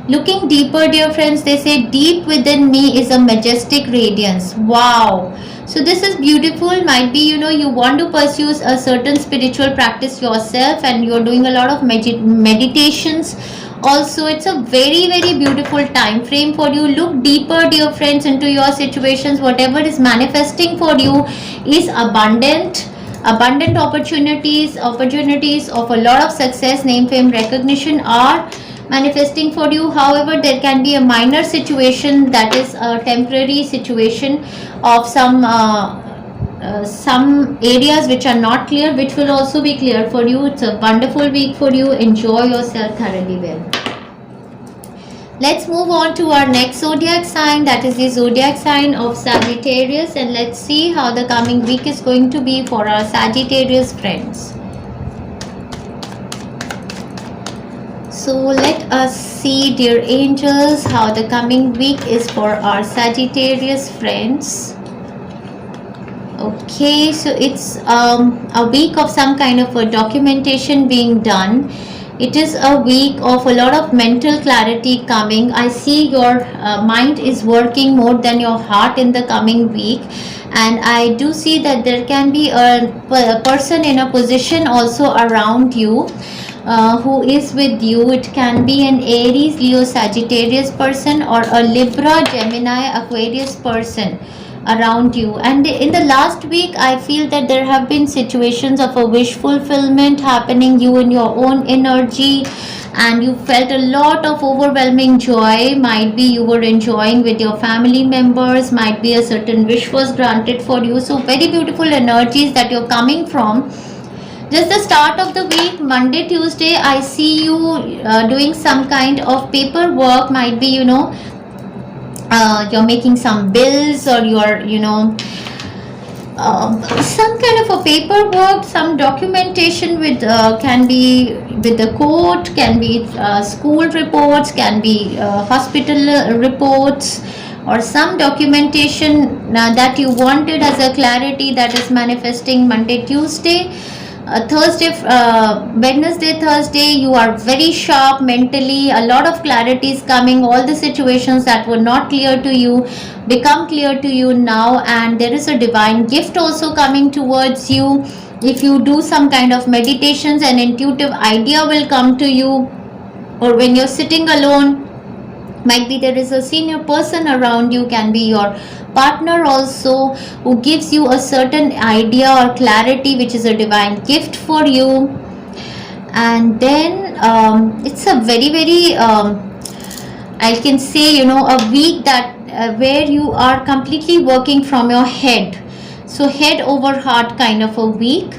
Looking deeper, dear friends, they say deep within me is a majestic radiance. Wow. So this is beautiful. Might be you want to pursue a certain spiritual practice yourself, and you're doing a lot of meditations. Also, it's a very very beautiful time frame for you. Look deeper, dear friends, into your situations. Whatever is manifesting for you is abundant opportunities of a lot of success, name, fame, recognition are manifesting for you. However, there can be a minor situation, that is a temporary situation of some areas which are not clear, which will also be clear for you. It's a wonderful week for you. Enjoy yourself thoroughly well. Let's move on to our next zodiac sign, that is the zodiac sign of Sagittarius, and let's see how the coming week is going to be for our Sagittarius friends. So let us see, dear angels, how the coming week is for our Sagittarius friends. Okay, so it's a week of some kind of a documentation being done. It is a week of a lot of mental clarity coming. I see your mind is working more than your heart in the coming week, and I do see that there can be a person in a position also around you who is with you. It can be an Aries, Leo, Sagittarius person, or a Libra, Gemini, Aquarius person around you. And in the last week I feel that there have been situations of a wish fulfillment happening, you in your own energy, and you felt a lot of overwhelming joy. Might be you were enjoying with your family members, might be a certain wish was granted for you. So very beautiful energies that you're coming from. Just the start of the week, Monday, Tuesday, I see you doing some kind of paperwork. Might be you're making some bills, or you're some kind of a paperwork, some documentation with can be with the court, can be school reports, can be hospital reports, or some documentation that you wanted as a clarity that is manifesting Monday, Tuesday. Thursday, Wednesday, Thursday, you are very sharp mentally. A lot of clarity is coming. All the situations that were not clear to you become clear to you now, and there is a divine gift also coming towards you. If you do some kind of meditations, an intuitive idea will come to you, or when you're sitting alone, might be there is a senior person around you, can be your partner also, who gives you a certain idea or clarity, which is a divine gift for you. And then it's a very very I can say a week that where you are completely working from your head. So head over heart kind of a week.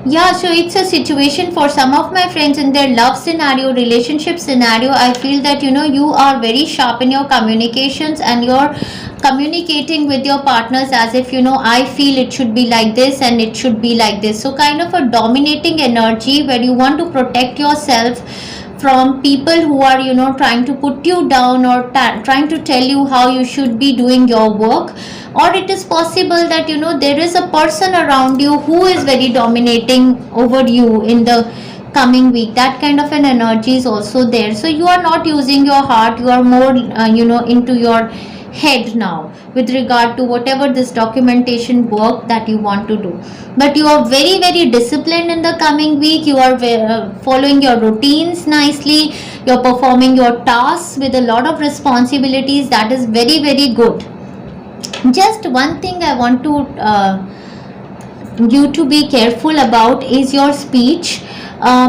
Yeah, so it's a situation for some of my friends in their love scenario, relationship scenario. I feel that you are very sharp in your communications, and you're communicating with your partners as if I feel it should be like this and it should be like this. So kind of a dominating energy where you want to protect yourself from people who are trying to put you down, or trying to tell you how you should be doing your work. Or it is possible that there is a person around you who is very dominating over you in the coming week. That kind of an energy is also there. So you are not using your heart, you are more into your head now with regard to whatever this documentation work that you want to do. But you are very very disciplined in the coming week. You are following your routines nicely. You're performing your tasks with a lot of responsibilities. That is very very good. Just one thing I want to you to be careful about is your speech.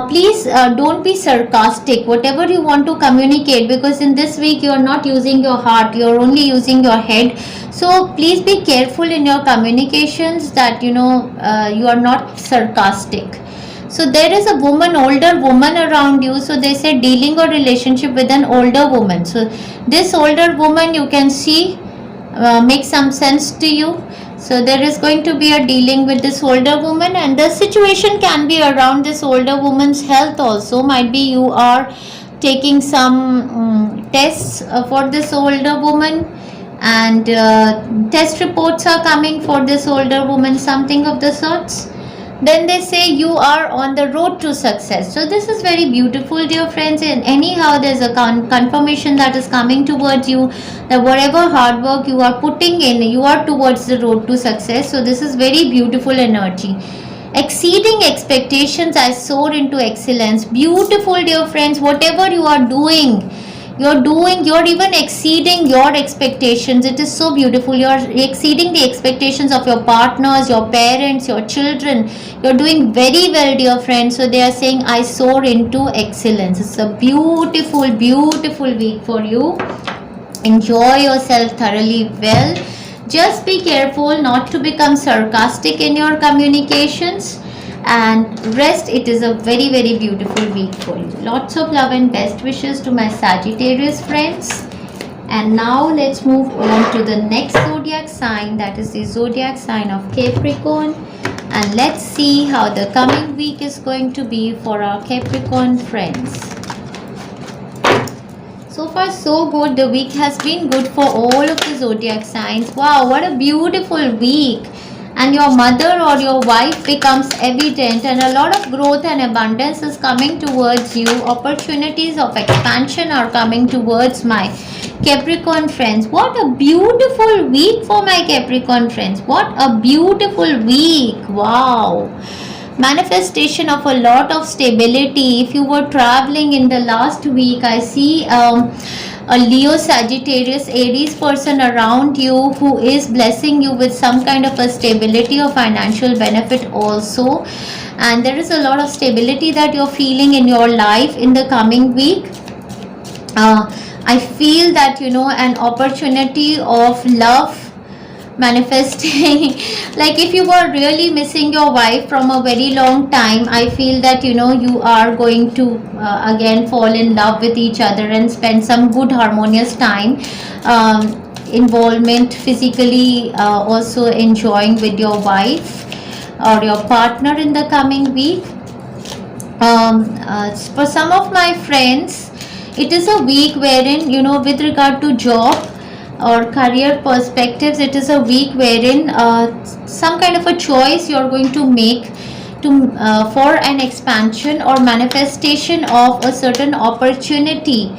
Please don't be sarcastic whatever you want to communicate, because in this week you are not using your heart, you are only using your head. So please be careful in your communications, that you are not sarcastic. So there is a older woman around you. So they say dealing a relationship with an older woman. So this older woman, you can see, make some sense to you. So there is going to be a dealing with this older woman, and the situation can be around this older woman's health also. Might be you are taking some tests for this older woman, and test reports are coming for this older woman, something of the sorts. Then they say you are on the road to success. So this is very beautiful, dear friends. And anyhow, there's a confirmation that is coming towards you, that whatever hard work you are putting in, you are towards the road to success. So this is very beautiful energy. Exceeding expectations, I soar into excellence. Beautiful, dear friends. Whatever you are doing, you're even exceeding your expectations. It is so beautiful. You're exceeding the expectations of your partners, your parents, your children. You're doing very well, dear friends. So they are saying I soar into excellence. It's a beautiful beautiful week for you. Enjoy yourself thoroughly well. Just be careful not to become sarcastic in your communications, and rest. It is a very very beautiful week for you. Lots of love and best wishes to my Sagittarius friends. And now let's move on to the next zodiac sign, that is the zodiac sign of Capricorn. And let's see how the coming week is going to be for our Capricorn friends. So far so good. The week has been good for all of the zodiac signs. Wow, what a beautiful week. And your mother or your wife becomes evident, and a lot of growth and abundance is coming towards you. Opportunities of expansion are coming towards my Capricorn friends. What a beautiful week for my Capricorn friends. What a beautiful week. Wow. Manifestation of a lot of stability. If you were traveling in the last week, I see a Leo, Sagittarius, Aries person around you who is blessing you with some kind of a stability or financial benefit also. And there is a lot of stability that you're feeling in your life in the coming week. I feel that an opportunity of love manifesting. Like if you were really missing your wife from a very long time, I feel that you are going to again fall in love with each other and spend some good harmonious time, involvement physically, also enjoying with your wife or your partner in the coming week. For some of my friends, it is a week wherein with regard to job or career perspectives, it is a week wherein some kind of a choice you're going to make to for an expansion or manifestation of a certain opportunity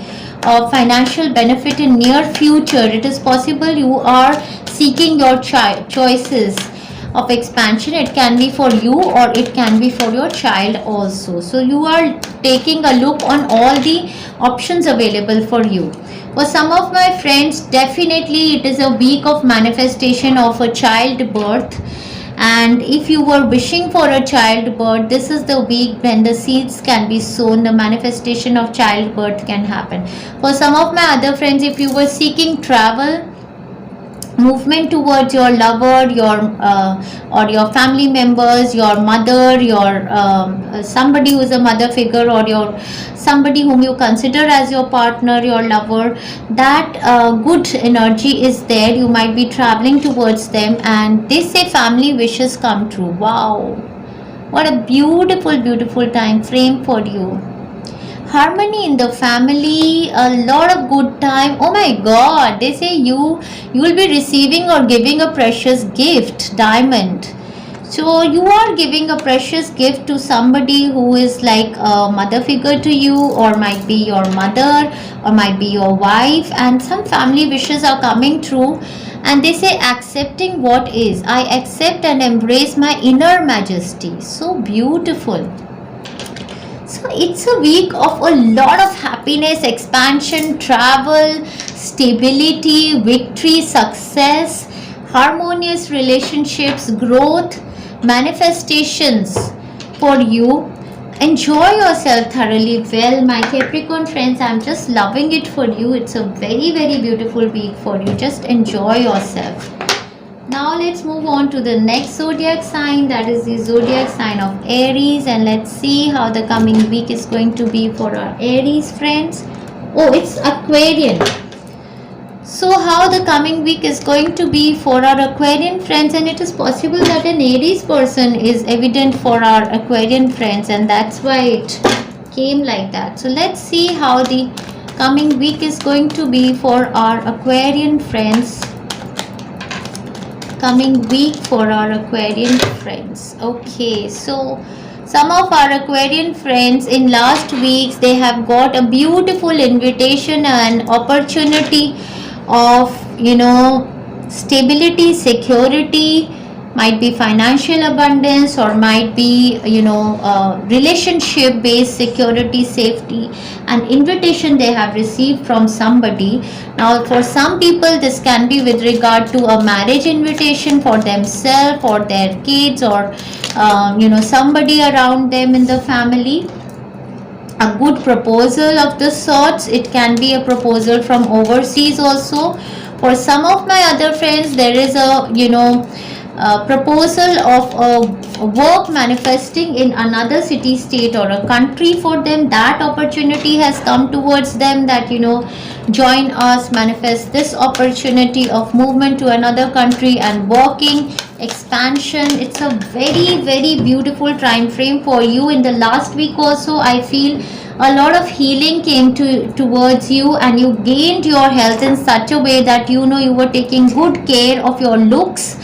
of financial benefit in near future. It is possible you are seeking your choices of expansion. It can be for you or it can be for your child also. So you are taking a look on all the options available for you. For some of my friends, definitely it is a week of manifestation of a child birth, And if you were wishing for a childbirth, this is the week when the seeds can be sown, the manifestation of childbirth can happen. For some of my other friends, if you were seeking travel, movement towards your lover, your or your family members, your mother, your somebody who is a mother figure, or your somebody whom you consider as your partner, your lover, that good energy is there. You might be traveling towards them, and they say family wishes come true. Wow, what a beautiful time frame for you. Harmony in the family, a lot of good time. Oh my god, they say you will be receiving or giving a precious gift, diamond. So you are giving a precious gift to somebody who is like a mother figure to you, or might be your mother, or might be your wife, and some family wishes are coming true. And they say accepting what is. I accept and embrace my inner majesty. So beautiful. So it's a week of a lot of happiness, expansion, travel, stability, victory, success, harmonious relationships, growth, manifestations for you. Enjoy yourself thoroughly well, my Capricorn friends. I'm just loving it for you. It's a very beautiful week for you. Just enjoy yourself. Now let's move on to the next zodiac sign, that is the zodiac sign of Aries, and let's see how the coming week is going to be for our Aries friends. Oh, it's Aquarian. So how the coming week is going to be for our Aquarian friends, and it is possible that an Aries person is evident for our Aquarian friends, and that's why it came like that. So let's see how the coming week is going to be for our Aquarian friends. Coming week for our Aquarian friends. Okay, so some of our Aquarian friends in last weeks, they have got a beautiful invitation and opportunity of, you know, stability, security, might be financial abundance, or might be, you know, relationship based security, safety, and invitation they have received from somebody. Now for some people this can be with regard to a marriage invitation for themselves or their kids, or you know, somebody around them in the family. A good proposal of the sorts. It can be a proposal from overseas also. For some of my other friends, there is a, you know, proposal of a work manifesting in another city, state, or a country for them. That opportunity has come towards them, that, you know, join us, manifest this opportunity of movement to another country and working, expansion. It's a very beautiful time frame for you. In the last week also, I feel a lot of healing came towards you, and you gained your health in such a way that, you know, you were taking good care of your looks.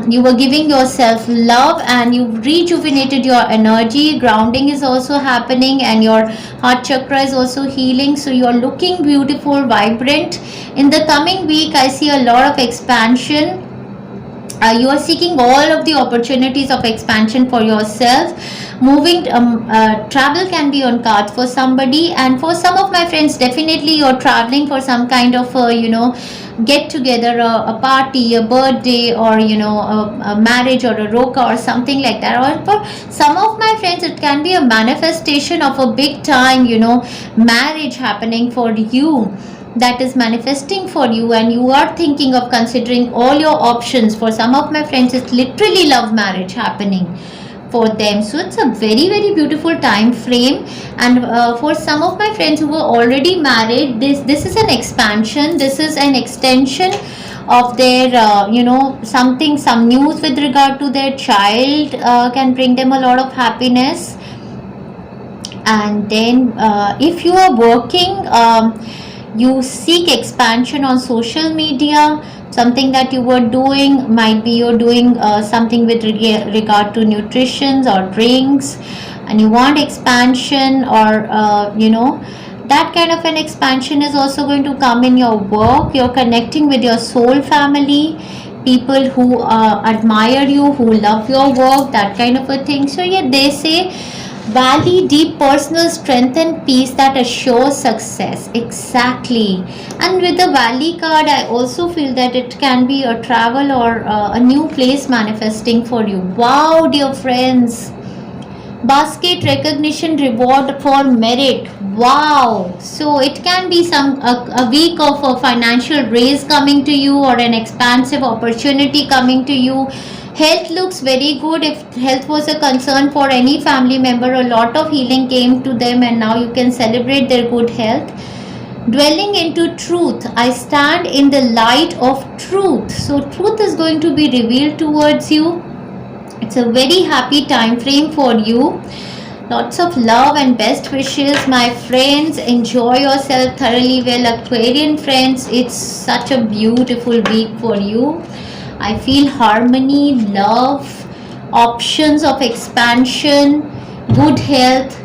You were giving yourself love, and you rejuvenated your energy. Grounding is also happening, and your heart chakra is also healing. So you're looking beautiful, vibrant. In the coming week, I see a lot of expansion. You are seeking all of the opportunities of expansion for yourself. Moving, travel can be on cards for somebody, and for some of my friends, definitely you're traveling for some kind of, you know, get together, a party, a birthday, or, you know, a marriage, or a roka, or something like that. Or for some of my friends, it can be a manifestation of a big time, you know, marriage happening for you, that is manifesting for you, and you are thinking of considering all your options. For some of my friends, it's literally love marriage happening for them. So it's a very beautiful time frame. And for some of my friends who were already married, this is an expansion, this is an extension of their, you know, some news with regard to their child can bring them a lot of happiness. And then if you are working, you seek expansion on social media. Something that you were doing, might be you're doing something with regard to nutrition or drinks, and you want expansion, or you know, that kind of an expansion is also going to come in your work. You're connecting with your soul family, people who admire you, who love your work, that kind of a thing. So yeah, they say Valley, deep personal strength and peace that assures success. Exactly. And with the Valley card, I also feel that it can be a travel or a new place manifesting for you. Wow, dear friends. Basket, recognition, reward for merit. Wow. So it can be a week of a financial raise coming to you, or an expansive opportunity coming to you. Health looks very good. If health was a concern for any family member, a lot of healing came to them, and now you can celebrate their good health. Dwelling into truth, I stand in the light of truth. So truth is going to be revealed towards you. It's a very happy time frame for you. Lots of love and best wishes, my friends. Enjoy yourself thoroughly well, Aquarian friends. It's such a beautiful week for you. I feel harmony, love, options of expansion, good health,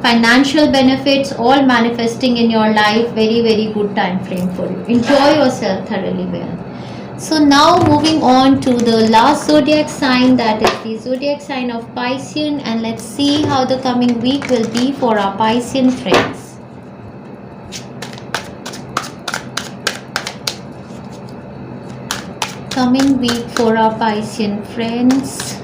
financial benefits, all manifesting in your life. Very, very good time frame for you. Enjoy yourself thoroughly well. So now moving on to the last zodiac sign, that is the zodiac sign of Piscean, and let's see how the coming week will be for our Piscean friends. Coming week for our Piscean friends.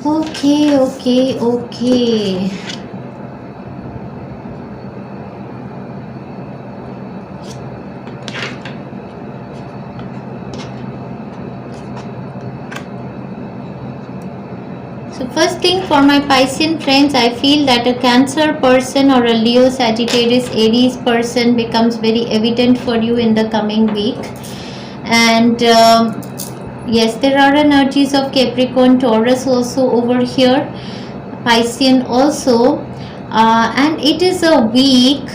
Okay, let's see. Okay. So first thing for my Piscean friends, I feel that a Cancer person or a Leo, Sagittarius, Aries person becomes very evident for you in the coming week. And yes, there are energies of Capricorn, Taurus also over here, Piscean also, and it is a week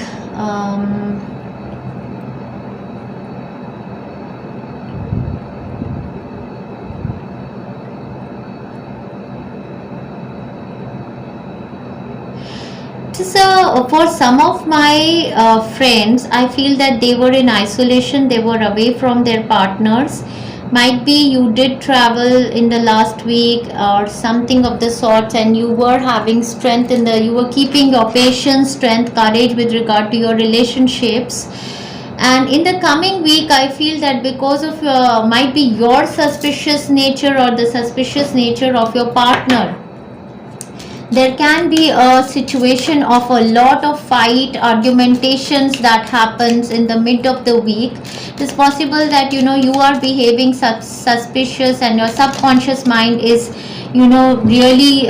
for some of my friends, I feel that they were in isolation, they were away from their partners. Might be you did travel in the last week or something of the sorts, and you were having strength you were keeping your patience, strength, courage with regard to your relationships. And in the coming week, I feel that because of might be your suspicious nature or the suspicious nature of your partner, there can be a situation of a lot of fight, argumentations that happens in the mid of the week. It's possible that you are behaving suspicious, and your subconscious mind is really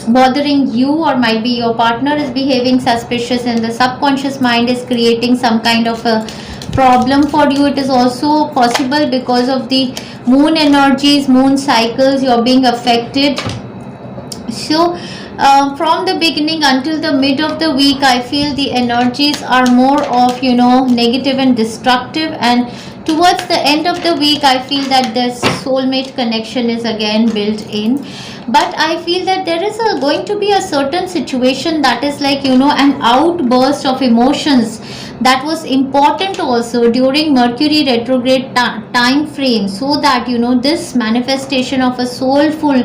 bothering you, or might be your partner is behaving suspicious and the subconscious mind is creating some kind of a problem for you. It is also possible because of the moon energies, moon cycles, you're being affected. So from the beginning until the mid of the week, I feel the energies are more of negative and destructive, and towards the end of the week, I feel that this soulmate connection is again built in. But I feel that there is going to be a certain situation that is like an outburst of emotions that was important also during Mercury retrograde time frame, so that this manifestation of a soulful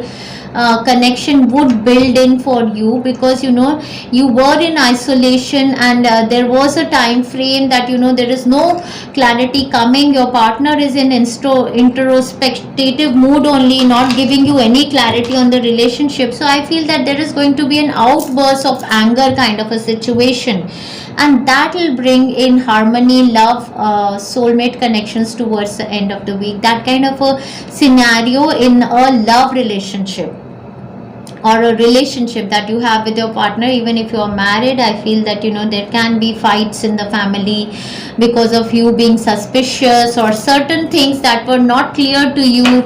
connection would build in for you, because you were in isolation, and there was a time frame that there is no clarity coming. Your partner is in introspective mood only, not giving you any clarity on the relationship. So I feel that there is going to be an outburst of anger kind of a situation, and that will bring in harmony, love, soulmate connections towards the end of the week. That kind of a scenario in a love relationship or a relationship that you have with your partner. Even if you are married, I feel that there can be fights in the family because of you being suspicious, or certain things that were not clear to you.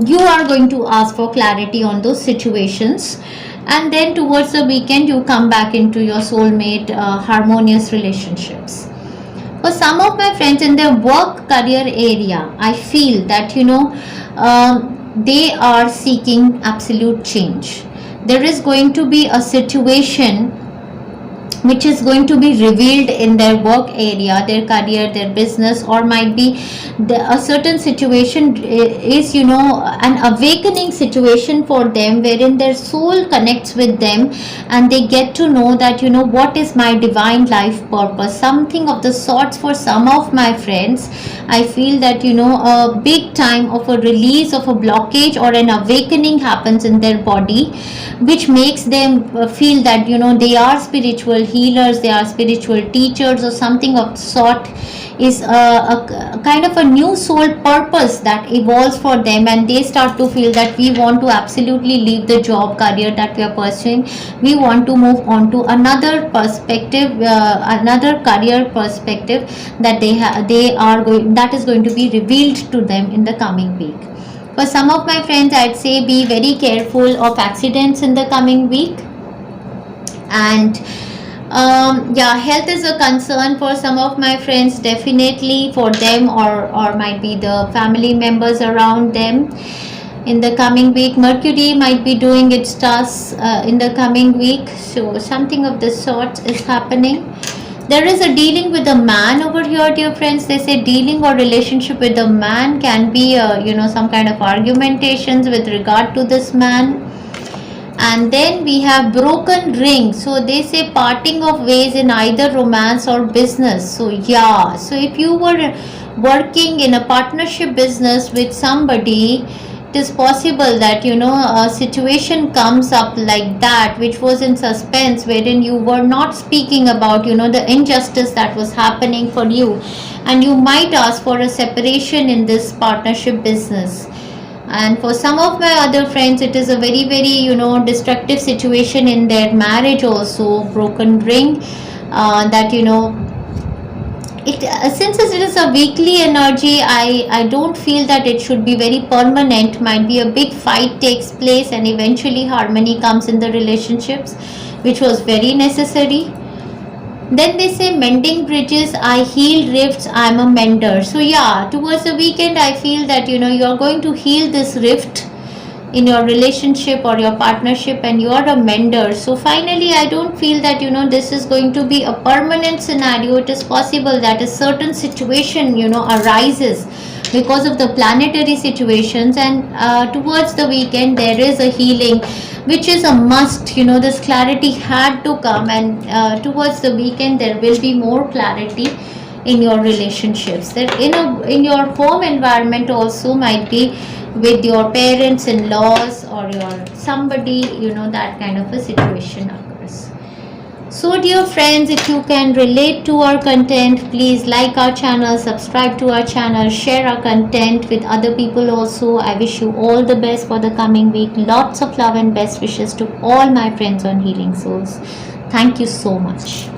You are going to ask for clarity on those situations, and then towards the weekend you come back into your soulmate harmonious relationships. For some of my friends in their work career area, I feel that they are seeking absolute change. There is going to be a situation which is going to be revealed in their work area, their career, their business, or might be a certain situation is, an awakening situation for them, wherein their soul connects with them and they get to know that, what is my divine life purpose, something of the sorts. For some of my friends, I feel that, a big time of a release of a blockage or an awakening happens in their body, which makes them feel that, they are spiritual healers, they are spiritual teachers, or something of sort is a kind of a new soul purpose that evolves for them, and they start to feel that we want to absolutely leave the job career that we are pursuing. We want to move on to another perspective, another career perspective that they are going, that is going to be revealed to them in the coming week. For some of my friends, I'd say be very careful of accidents in the coming week. And health is a concern for some of my friends, definitely for them, or might be the family members around them. In the coming week, Mercury might be doing its tasks in the coming week, so something of the sort is happening. There is a dealing with a man over here, dear friends. They say dealing or relationship with a man can be some kind of argumentations with regard to this man. And then we have broken ring, so they say parting of ways in either romance or business. So if you were working in a partnership business with somebody, it is possible that a situation comes up like that, which was in suspense, wherein you were not speaking about the injustice that was happening for you, and you might ask for a separation in this partnership business. And for some of my other friends, it is a very, very destructive situation in their marriage also, broken ring, that it since it is a weekly energy, I don't feel that it should be very permanent. Might be a big fight takes place and eventually harmony comes in the relationships, which was very necessary. Then they say mending bridges, I heal rifts, I'm a mender. So towards the weekend, I feel that you're going to heal this rift in your relationship or your partnership, and you are a mender. So finally, I don't feel that this is going to be a permanent scenario. It is possible that a certain situation arises because of the planetary situations, and towards the weekend there is a healing, which is a must. This clarity had to come, and towards the weekend there will be more clarity in your relationships. That in your home environment also, might be with your parents, in-laws, or your somebody, that kind of a situation occurs. So dear friends, if you can relate to our content, please like our channel, subscribe to our channel, share our content with other people also. I wish you all the best for the coming week. Lots of love and best wishes to all my friends on Healing Souls. Thank you so much.